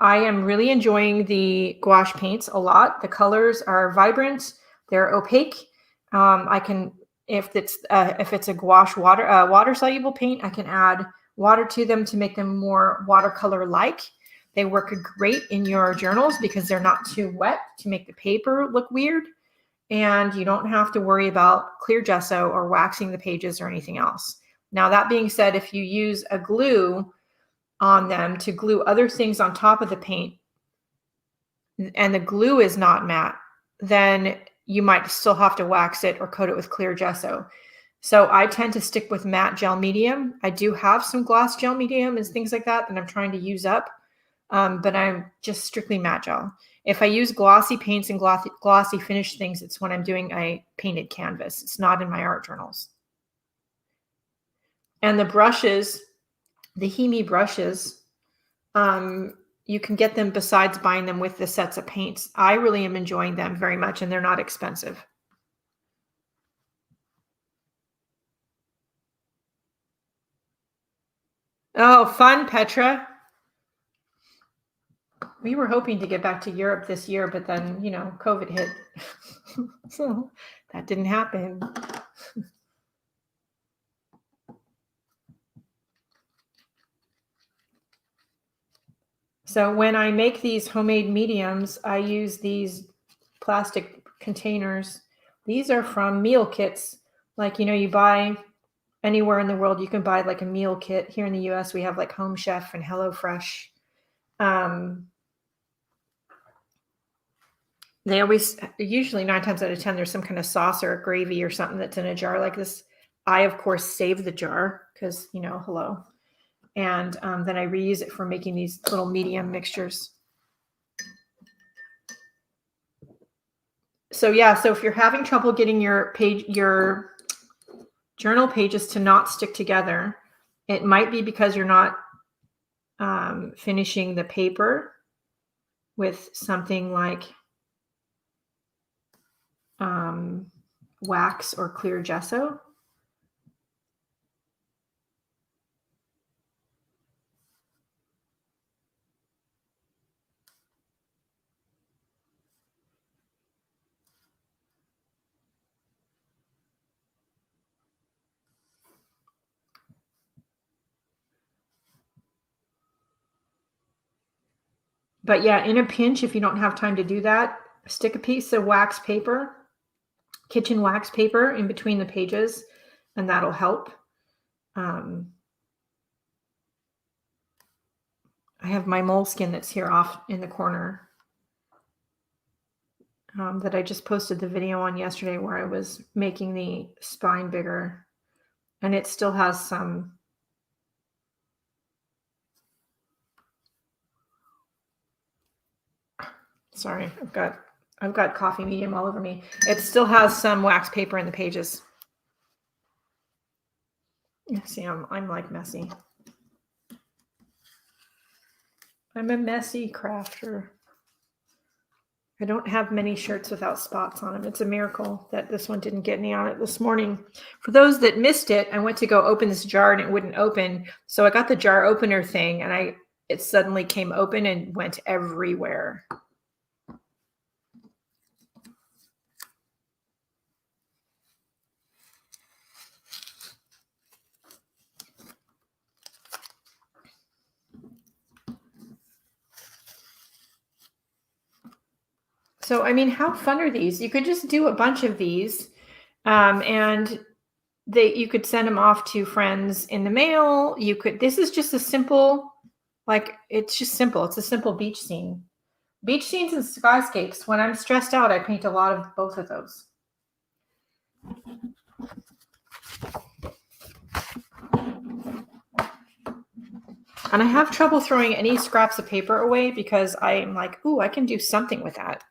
S1: am really enjoying the gouache paints a lot. The colors are vibrant. They're opaque. I can, if it's a gouache water soluble paint, I can add water to them to make them more watercolor-like. They work great in your journals because they're not too wet to make the paper look weird. And you don't have to worry about clear gesso or waxing the pages or anything else. Now, that being said, if you use a glue on them to glue other things on top of the paint and the glue is not matte, then you might still have to wax it or coat it with clear gesso. So I tend to stick with matte gel medium. I do have some gloss gel medium and things like that I'm trying to use up, but I'm just strictly matte gel. If I use glossy paints and glossy finished things, it's when I'm doing a painted canvas. It's not in my art journals. And the brushes, the Hemi brushes, you can get them besides buying them with the sets of paints. I really am enjoying them very much, and they're not expensive. Oh, fun, Petra. We were hoping to get back to Europe this year, but then, COVID hit. So that didn't happen. So when I make these homemade mediums, I use these plastic containers. These are from meal kits. Like, you buy anywhere in the world, you can buy like a meal kit. Here in the US, we have like Home Chef and HelloFresh. They always, usually 9 times out of 10, there's some kind of sauce or gravy or something that's in a jar like this. I, of course, save the jar because, hello. And then I reuse it for making these little medium mixtures. So yeah, so if you're having trouble getting your journal pages to not stick together, it might be because you're not finishing the paper with something like wax or clear gesso. But yeah, in a pinch, if you don't have time to do that, stick a piece of wax paper, kitchen wax paper in between the pages, and that'll help. I have my moleskin that's here off in the corner that I just posted the video on yesterday where I was making the spine bigger, and it still has some sorry, I've got coffee medium all over me. It still has some wax paper in the pages. See, I'm like messy. I'm a messy crafter. I don't have many shirts without spots on them. It's a miracle that this one didn't get any on it this morning. For those that missed it, I went to go open this jar and it wouldn't open. So I got the jar opener thing and it suddenly came open and went everywhere. So, I mean, how fun are these? You could just do a bunch of these and you could send them off to friends in the mail. This is just a simple, it's just simple. It's a simple beach scene. Beach scenes and skyscapes. When I'm stressed out, I paint a lot of both of those. And I have trouble throwing any scraps of paper away because I'm like, ooh, I can do something with that.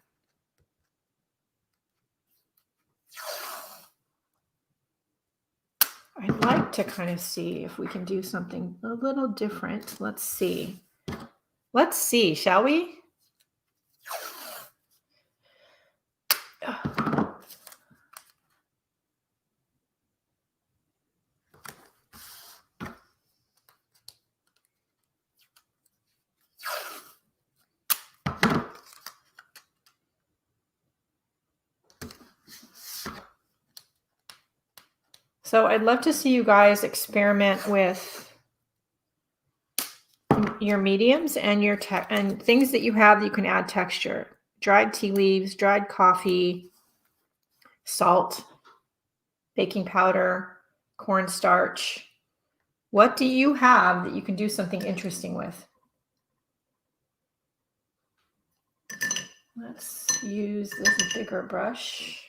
S1: I'd like to kind of see if we can do something a little different. Let's see. Let's see, shall we? So I'd love to see you guys experiment with your mediums and your and things that you have that you can add texture. Dried tea leaves, dried coffee, salt, baking powder, cornstarch. What do you have that you can do something interesting with? Let's use this bigger brush.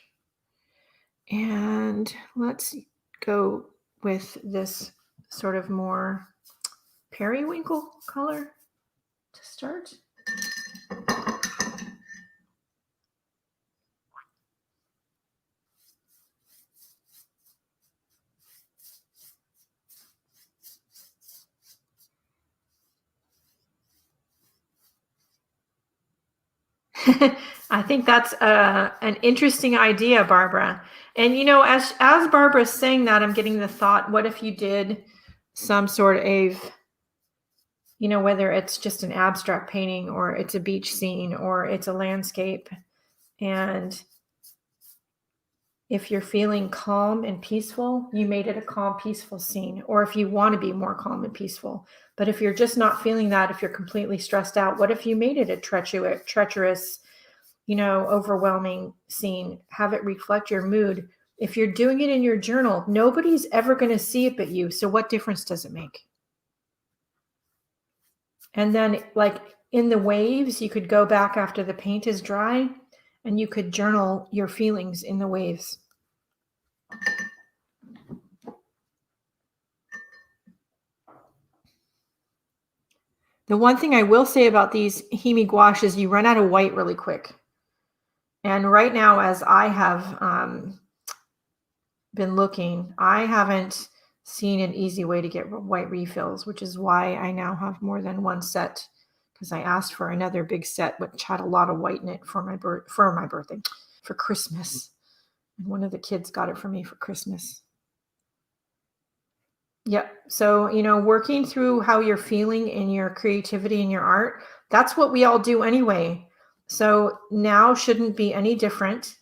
S1: And let's go with this sort of more periwinkle color to start. I think that's an interesting idea, Barbara. And as Barbara's saying that, I'm getting the thought: what if you did some sort of, whether it's just an abstract painting, or it's a beach scene, or it's a landscape, and if you're feeling calm and peaceful, you made it a calm, peaceful scene. Or if you want to be more calm and peaceful, but if you're just not feeling that, if you're completely stressed out, what if you made it a treacherous, overwhelming scene? Have it reflect your mood. If you're doing it in your journal, nobody's ever going to see it but you. So what difference does it make? And then, like in the waves, you could go back after the paint is dry and you could journal your feelings in the waves. The one thing I will say about these Himi gouache is you run out of white really quick. And right now, as I have been looking, I haven't seen an easy way to get white refills, which is why I now have more than one set, because I asked for another big set which had a lot of white in it for my birthday, for Christmas. And one of the kids got it for me for Christmas. Yep. So, working through how you're feeling in your creativity and your art, that's what we all do anyway. So now shouldn't be any different.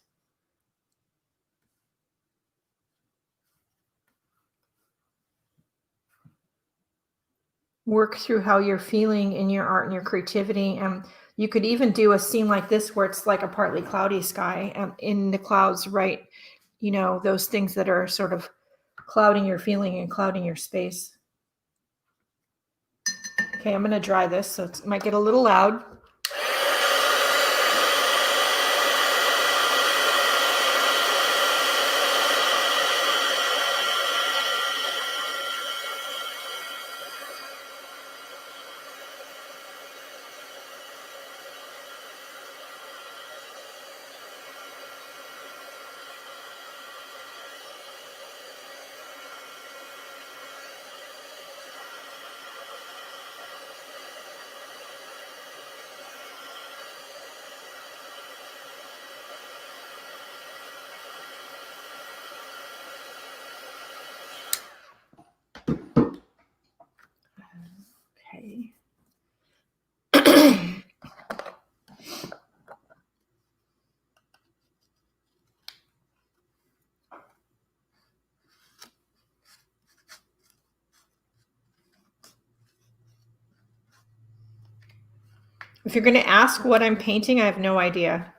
S1: Work through how you're feeling in your art and your creativity. And you could even do a scene like this where it's like a partly cloudy sky, and in the clouds, right? Those things that are sort of clouding your feeling and clouding your space. Okay, I'm going to dry this, so it might get a little loud. Okay. If you're going to ask what I'm painting, I have no idea.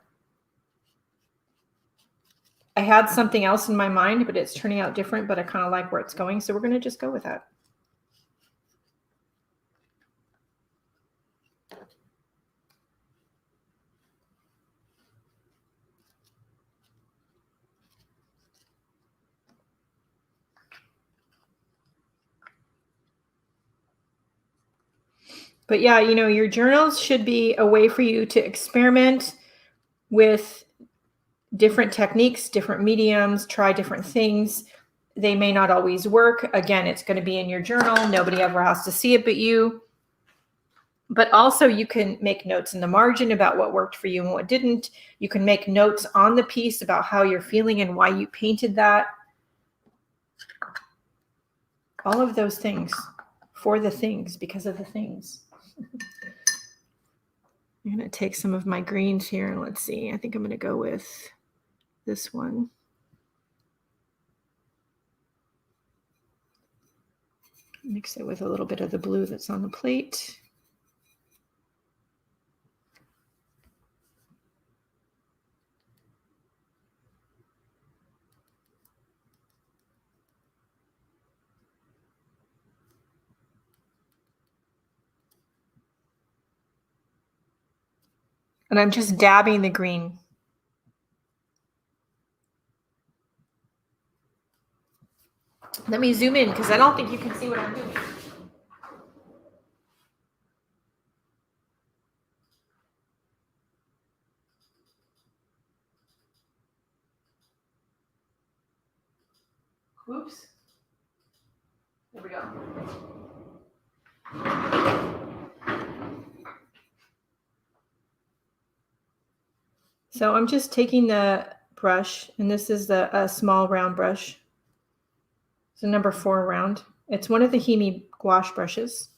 S1: I had something else in my mind, but it's turning out different, but I kind of like where it's going. So we're going to just go with that. But yeah, your journals should be a way for you to experiment with different techniques, different mediums, try different things. They may not always work. Again, it's going to be in your journal. Nobody ever has to see it but you. But also you can make notes in the margin about what worked for you and what didn't. You can make notes on the piece about how you're feeling and why you painted that. All of those things for the things, because of the things. I'm going to take some of my greens here and let's see. I think I'm going to go with this one. Mix it with a little bit of the blue that's on the plate. And I'm just dabbing the green. Let me zoom in because I don't think you can see what I'm doing. Whoops. There we go. So I'm just taking the brush, and this is a small round brush. It's a number 4 round. It's one of the Himi gouache brushes.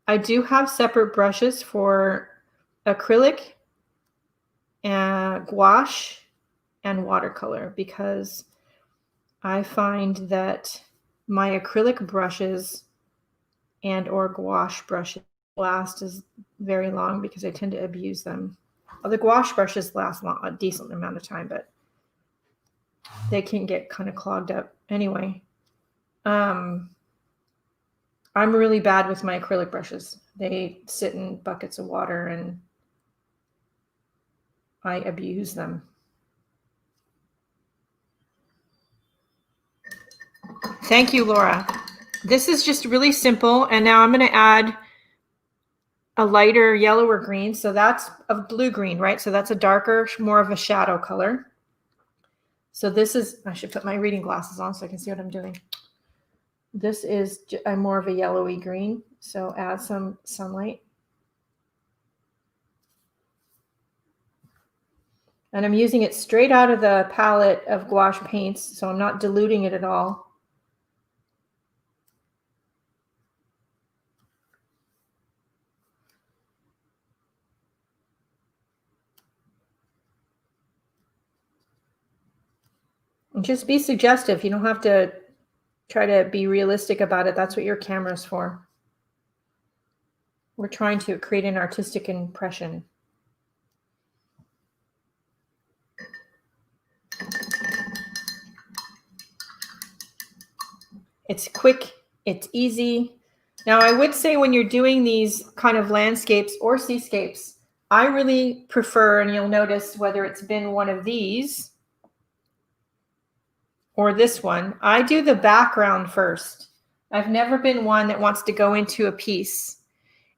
S1: I do have separate brushes for acrylic and gouache and watercolor because I find that my acrylic brushes and or gouache brushes last is very long because I tend to abuse them. Well, the gouache brushes last a decent amount of time, but they can get kind of clogged up anyway. I'm really bad with my acrylic brushes. They sit in buckets of water and I abuse them. Thank you, Laura. This is just really simple. And now I'm going to add a lighter yellow or green. So that's a blue-green, right? So that's a darker, more of a shadow color. So this is, I should put my reading glasses on so I can see what I'm doing. This is more of a yellowy green. So add some sunlight. And I'm using it straight out of the palette of gouache paints. So I'm not diluting it at all. Just be suggestive. You don't have to try to be realistic about it. That's what your camera's for. We're trying to create an artistic impression. It's quick, it's easy. Now, I would say when you're doing these kind of landscapes or seascapes, I really prefer, and you'll notice whether it's been one of these or this one, I do the background first. I've never been one that wants to go into a piece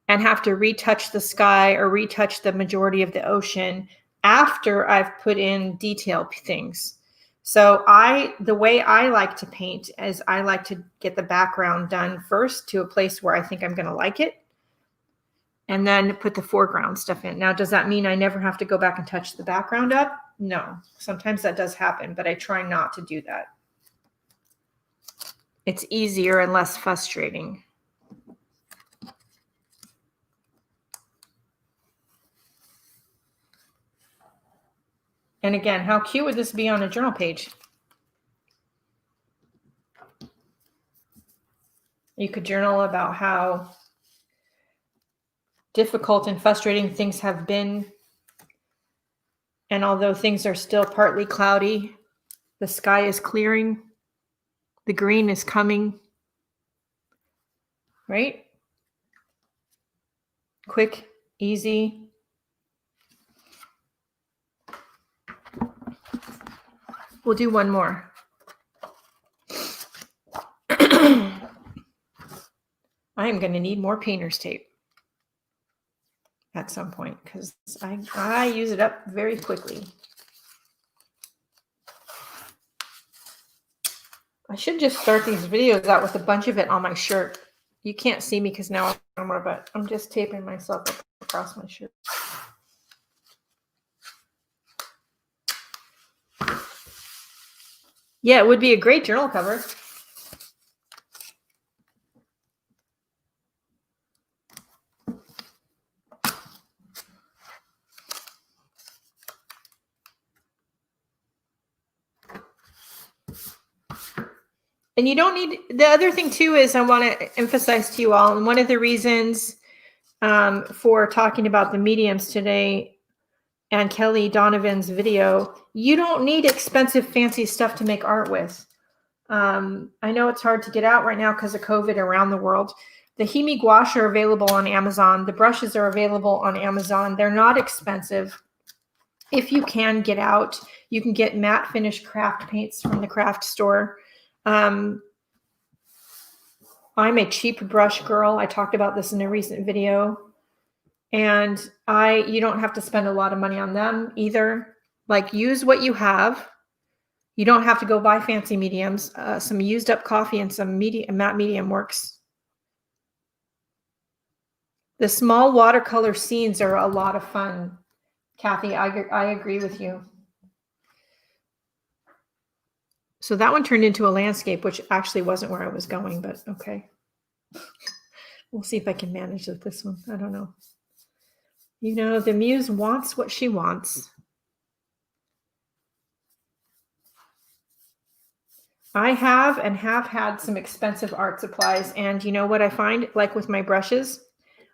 S1: and have to retouch the sky or retouch the majority of the ocean after I've put in detail things. So the way I like to paint is I like to get the background done first to a place where I think I'm going to like it, and then put the foreground stuff in. Now, does that mean I never have to go back and touch the background up? No. Sometimes that does happen, but I try not to do that. It's easier and less frustrating. And again, how cute would this be on a journal page? You could journal about how difficult and frustrating things have been. And although things are still partly cloudy, the sky is clearing, the green is coming, right? Quick, easy. We'll do one more. I am going to need more painter's tape at some point because I use it up very quickly. I should just start these videos out with a bunch of it on my shirt. You can't see me because now I'm camera, but I'm just taping myself up across my shirt. Yeah, it would be a great journal cover. And you don't need, the other thing too is I want to emphasize to you all, and one of the reasons for talking about the mediums today and Kelly Donovan's video, you don't need expensive, fancy stuff to make art with. I know it's hard to get out right now because of COVID around the world. The Himi gouache are available on Amazon. The brushes are available on Amazon. They're not expensive. If you can get out, you can get matte finish craft paints from the craft store. I'm a cheap brush girl. I talked about this in a recent video. And you don't have to spend a lot of money on them either. Like, use what you have. You don't have to go buy fancy mediums. Some used up coffee and some matte medium works. The small watercolor scenes are a lot of fun. Kathy, I agree with you. So that one turned into a landscape, which actually wasn't where I was going, but okay. We'll see if I can manage with this one. I don't know. You know, the muse wants what she wants. I have had some expensive art supplies, and you know what I find? Like with my brushes,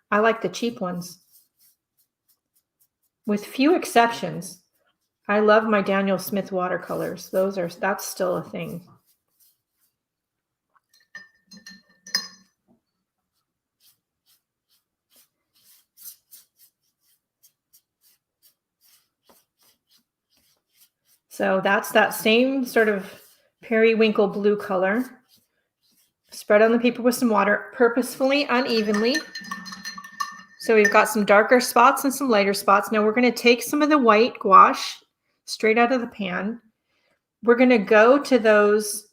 S1: I like the cheap ones. With few exceptions, I love my Daniel Smith watercolors. That's still a thing. So that's that same sort of periwinkle blue color. Spread on the paper with some water, purposefully unevenly. So we've got some darker spots and some lighter spots. Now we're going to take some of the white gouache straight out of the pan. We're going to go to those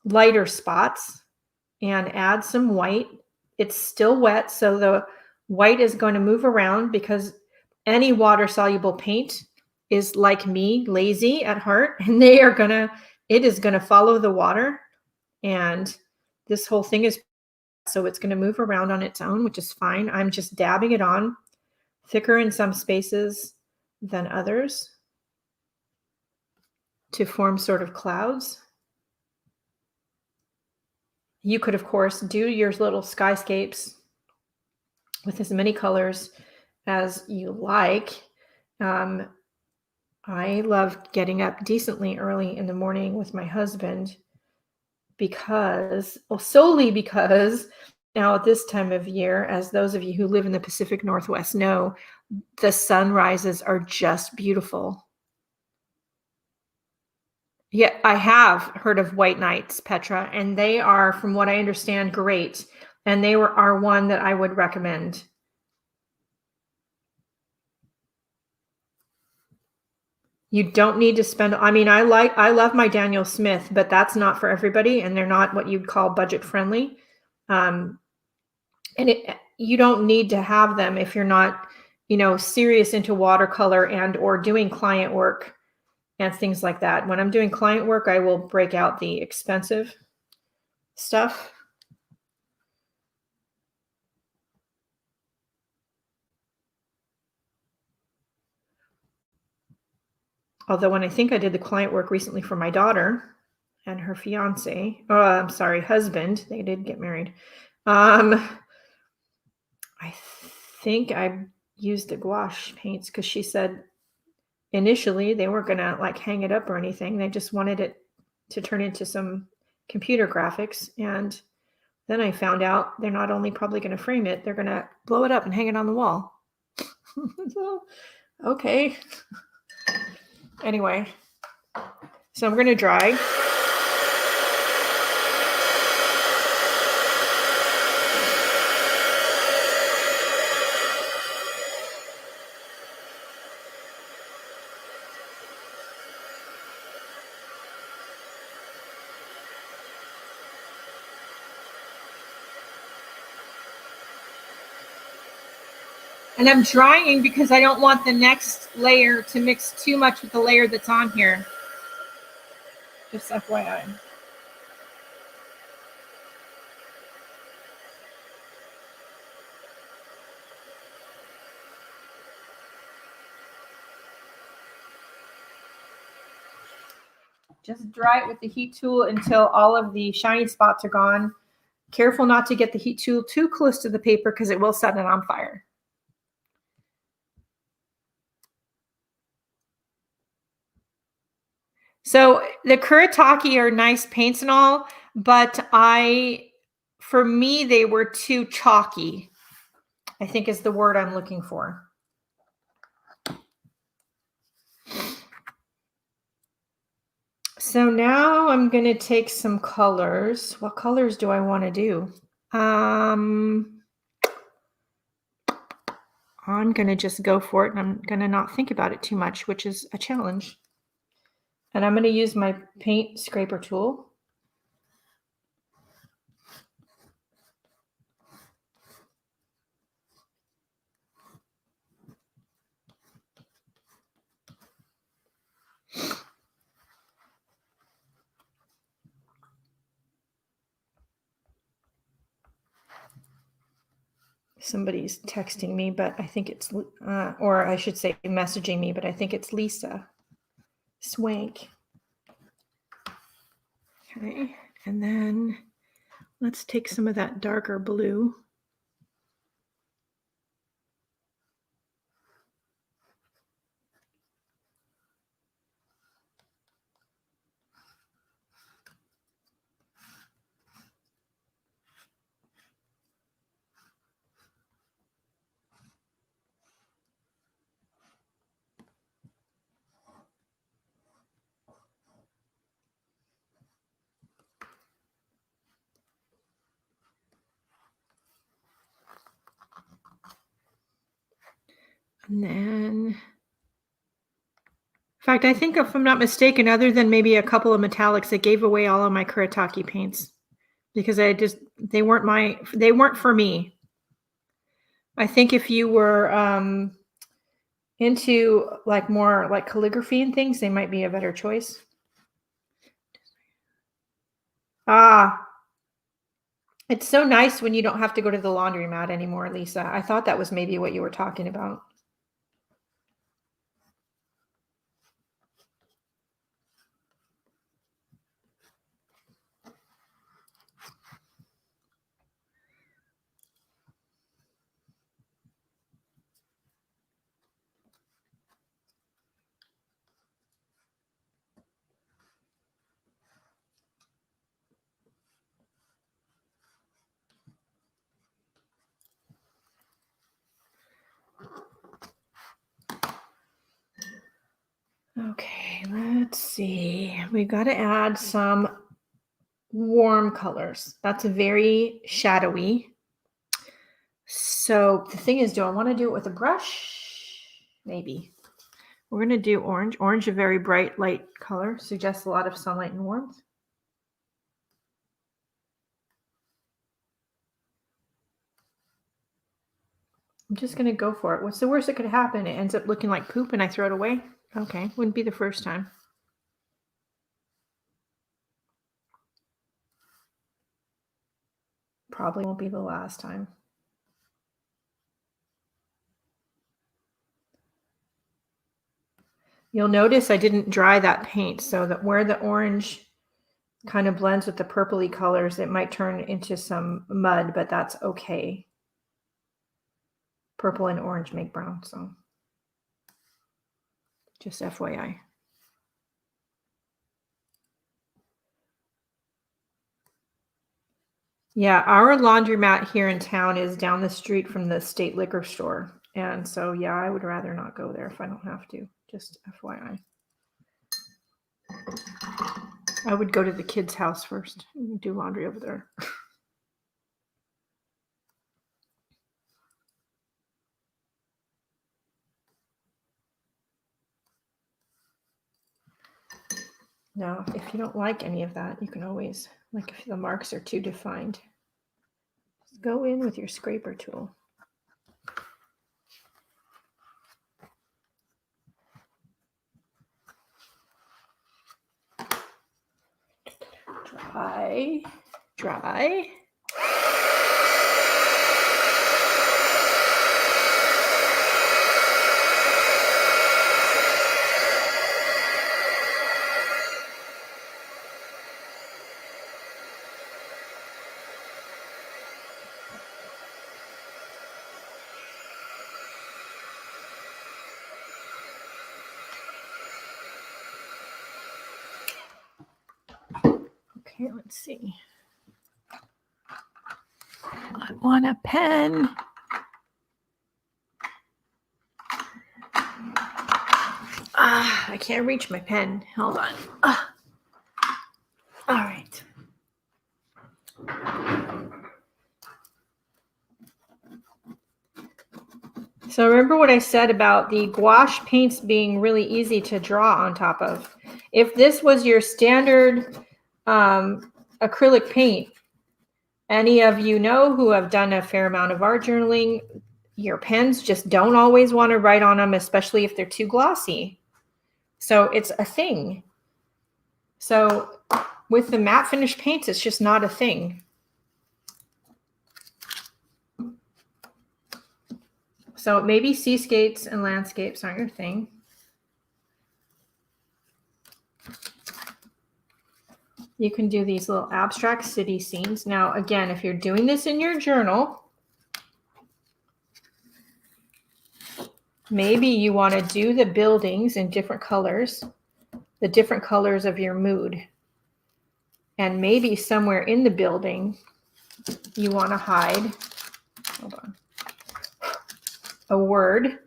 S1: lighter spots and add some white. It's still wet, so the white is going to move around because any water-soluble paint is, like me, lazy at heart, and it is going to follow the water, and this whole thing is, so it's going to move around on its own, which is fine. I'm just dabbing it on, thicker in some spaces than others, to form sort of clouds. You could, of course, do your little skyscapes with as many colors as you like. I love getting up decently early in the morning with my husband solely because now at this time of year, as those of you who live in the Pacific Northwest know, the sunrises are just beautiful. Yeah, I have heard of White Nights, Petra, and they are, from what I understand, great. And they are one that I would recommend. You don't need to spend, I mean, I love my Daniel Smith, but that's not for everybody, and they're not what you'd call budget friendly. You don't need to have them if you're not, serious into watercolor and or doing client work and things like that. When I'm doing client work, I will break out the expensive stuff. Although when I think I did the client work recently for my daughter and her husband, they did get married. I think I used the gouache paints because she said initially they weren't going to like hang it up or anything. They just wanted it to turn into some computer graphics. And then I found out they're not only probably going to frame it, they're going to blow it up and hang it on the wall. So, okay. Anyway, so I'm going to dry. And I'm drying because I don't want the next layer to mix too much with the layer that's on here. Just FYI. Just dry it with the heat tool until all of the shiny spots are gone. Careful not to get the heat tool too close to the paper because it will set it on fire. So the Kuretake are nice paints and all, but for me, they were too chalky, I think is the word I'm looking for. So now I'm going to take some colors. What colors do I want to do? I'm going to just go for it, and I'm going to not think about it too much, which is a challenge. And I'm going to use my paint scraper tool. Somebody's texting me, but I think it's, or I should say messaging me, but I think it's Lisa Swank. Okay, and then let's take some of that darker blue. And then, in fact, I think if I'm not mistaken, other than maybe a couple of metallics, I gave away all of my Kuretake paints because they weren't for me. I think if you were into like more like calligraphy and things, they might be a better choice. It's so nice when you don't have to go to the laundromat anymore, Lisa. I thought that was maybe what you were talking about. Okay, let's see. We got to add some warm colors. That's very shadowy. So the thing is, do I want to do it with a brush? Maybe. We're going to do orange. Orange, a very bright, light color, suggests a lot of sunlight and warmth. I'm just going to go for it. What's the worst that could happen? It ends up looking like poop and I throw it away? Okay, wouldn't be the first time. Probably won't be the last time. You'll notice I didn't dry that paint, so that where the orange kind of blends with the purpley colors, it might turn into some mud, but that's okay. Purple and orange make brown, so just FYI. Yeah, our laundromat here in town is down the street from the state liquor store. And so, yeah, I would rather not go there if I don't have to, just FYI. I would go to the kids' house first and do laundry over there. Now, if you don't like any of that, you can always, like if the marks are too defined, just go in with your scraper tool. dry, dry. Okay, let's see. I want a pen. I can't reach my pen. Hold on. All right. So remember what I said about the gouache paints being really easy to draw on top of. If this was your standard acrylic paint, any of you know who have done a fair amount of art journaling, your pens just don't always want to write on them, especially if they're too glossy. So it's a thing. So with the matte finish paints, it's just not a thing. So maybe seascapes and landscapes aren't your thing. You can do these little abstract city scenes. Now, again, if you're doing this in your journal, maybe you want to do the buildings in different colors, the different colors of your mood. And maybe somewhere in the building, you want to hide, hold on, a word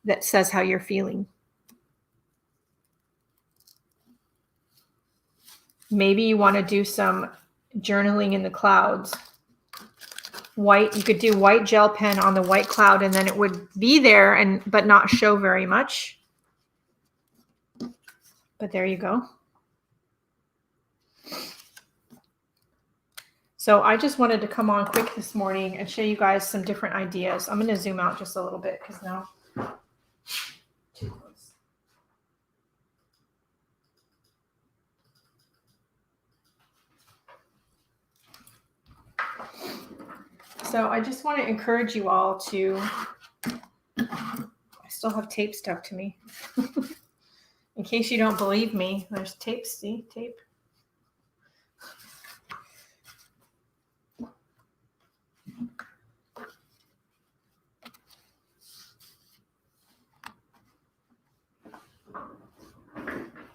S1: that says how you're feeling. Maybe you want to do some journaling in the clouds. White, you could do white gel pen on the white cloud and then it would be there but not show very much. But there you go. So I just wanted to come on quick this morning and show you guys some different ideas. I'm going to zoom out just a little bit because now too close. So I just want to encourage you all to, I still have tape stuck to me. In case you don't believe me, there's tape, see, tape.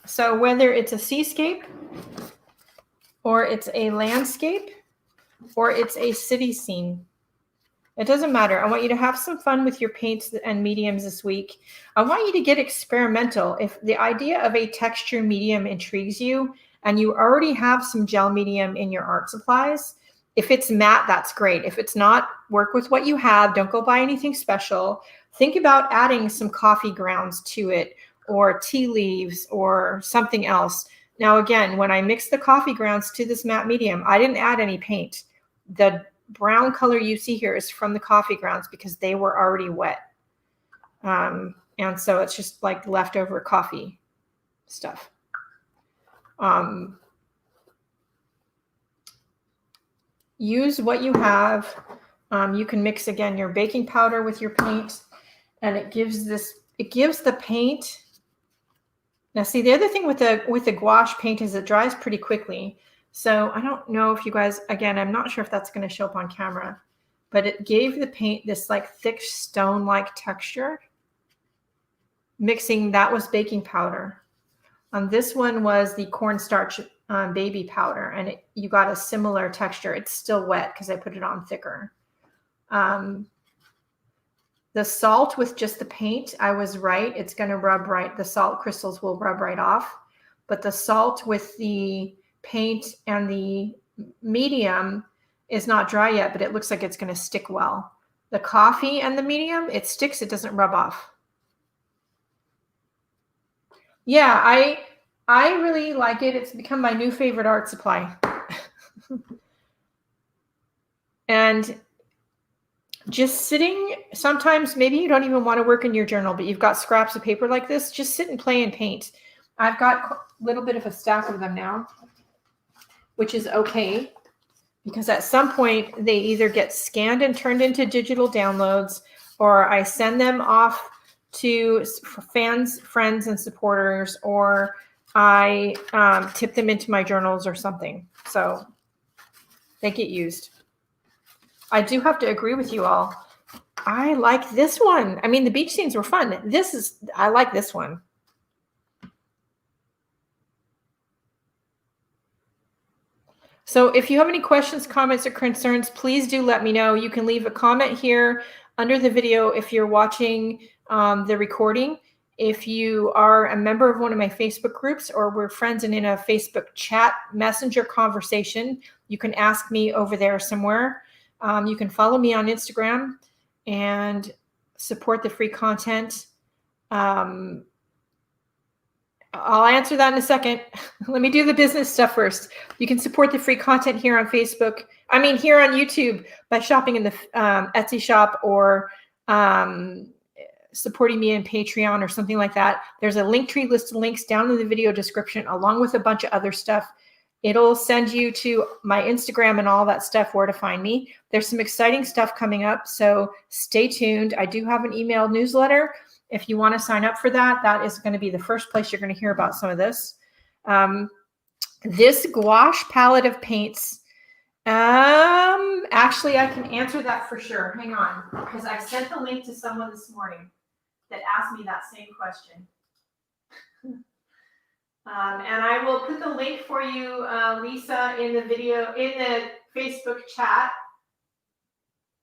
S1: So whether it's a seascape or it's a landscape or it's a city scene, it doesn't matter. I want you to have some fun with your paints and mediums this week. I want you to get experimental. If the idea of a texture medium intrigues you and you already have some gel medium in your art supplies, if it's matte, that's great. If it's not, work with what you have. Don't go buy anything special. Think about adding some coffee grounds to it or tea leaves or something else. Now, again, when I mixed the coffee grounds to this matte medium, I didn't add any paint. The brown color you see here is from the coffee grounds because they were already wet. And so it's just like leftover coffee stuff. Use what you have. You can mix, again, your baking powder with your paint, and it gives the paint. Now, see, the other thing with the gouache paint is it dries pretty quickly. So I don't know if you guys, again, I'm not sure if that's going to show up on camera, but it gave the paint this like thick stone-like texture. Mixing, that was baking powder. This one was the cornstarch baby powder, and you got a similar texture. It's still wet because I put it on thicker. The salt with just the paint, I was right. It's going to rub right. The salt crystals will rub right off. But the salt with the paint and the medium is not dry yet, but it looks like it's going to stick well. The coffee and the medium, it sticks. It doesn't rub off. Yeah, I really like it. It's become my new favorite art supply. And just sitting, sometimes maybe you don't even want to work in your journal, but you've got scraps of paper like this, just sit and play and paint. I've got a little bit of a stack of them now. which is okay, because at some point they either get scanned and turned into digital downloads, or I send them off to fans, friends, and supporters, or I tip them into my journals or something. So they get used. I do have to agree with you all. I like this one. I mean, the beach scenes were fun. I like this one. So if you have any questions, comments, or concerns, please do let me know. You can leave a comment here under the video if you're watching the recording. If you are a member of one of my Facebook groups, or we're friends and in a Facebook chat messenger conversation, you can ask me over there somewhere. You can follow me on Instagram and support the free content. I'll answer that in a second. Let me do the business stuff first. You can support the free content here on Facebook. I mean, here on YouTube by shopping in the Etsy shop, or supporting me in Patreon or something like that. There's a Linktree list of links down in the video description, along with a bunch of other stuff. It'll send you to my Instagram and all that stuff, where to find me. There's some exciting stuff coming up, so stay tuned. I do have an email newsletter. If you want to sign up for that, that is going to be the first place you're going to hear about some of this. This gouache palette of paints, actually, I can answer that for sure. Hang on, because I sent the link to someone this morning that asked me that same question. And I will put the link for you, Lisa, in the video, in the Facebook chat.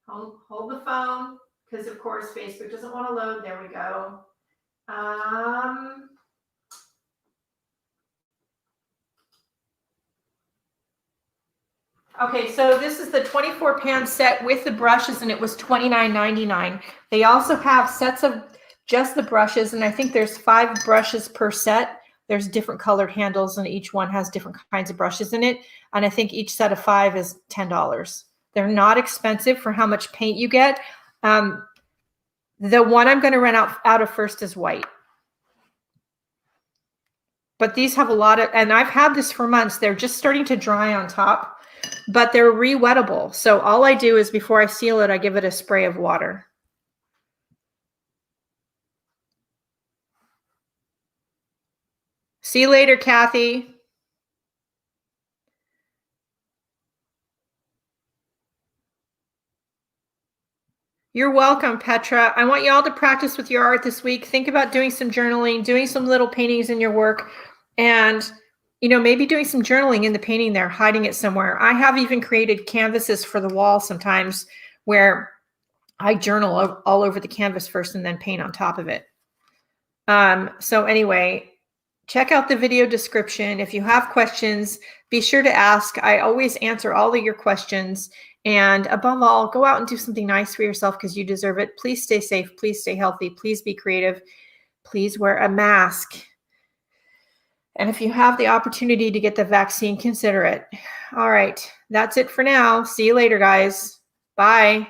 S1: Hold the phone, because of course Facebook doesn't want to load. There we go. Okay, so this is the 24 pan set with the brushes, and it was $29.99. They also have sets of just the brushes, and I think there's 5 brushes per set. There's different colored handles, and each one has different kinds of brushes in it. And I think each set of 5 is $10. They're not expensive for how much paint you get. The one I'm going to run out of first is white. But these have a lot of, and I've had this for months. They're just starting to dry on top, but they're re-wettable. So all I do is, before I seal it, I give it a spray of water. See you later, Kathy. You're welcome, Petra. I want you all to practice with your art this week. Think about doing some journaling, doing some little paintings in your work, and maybe doing some journaling in the painting there, hiding it somewhere. I have even created canvases for the wall sometimes, where I journal all over the canvas first and then paint on top of it. So anyway, check out the video description. If you have questions, be sure to ask. I always answer all of your questions. And above all, go out and do something nice for yourself, because you deserve it. Please stay safe. Please stay healthy. Please be creative. Please wear a mask. And if you have the opportunity to get the vaccine, consider it. All right. That's it for now. See you later, guys. Bye.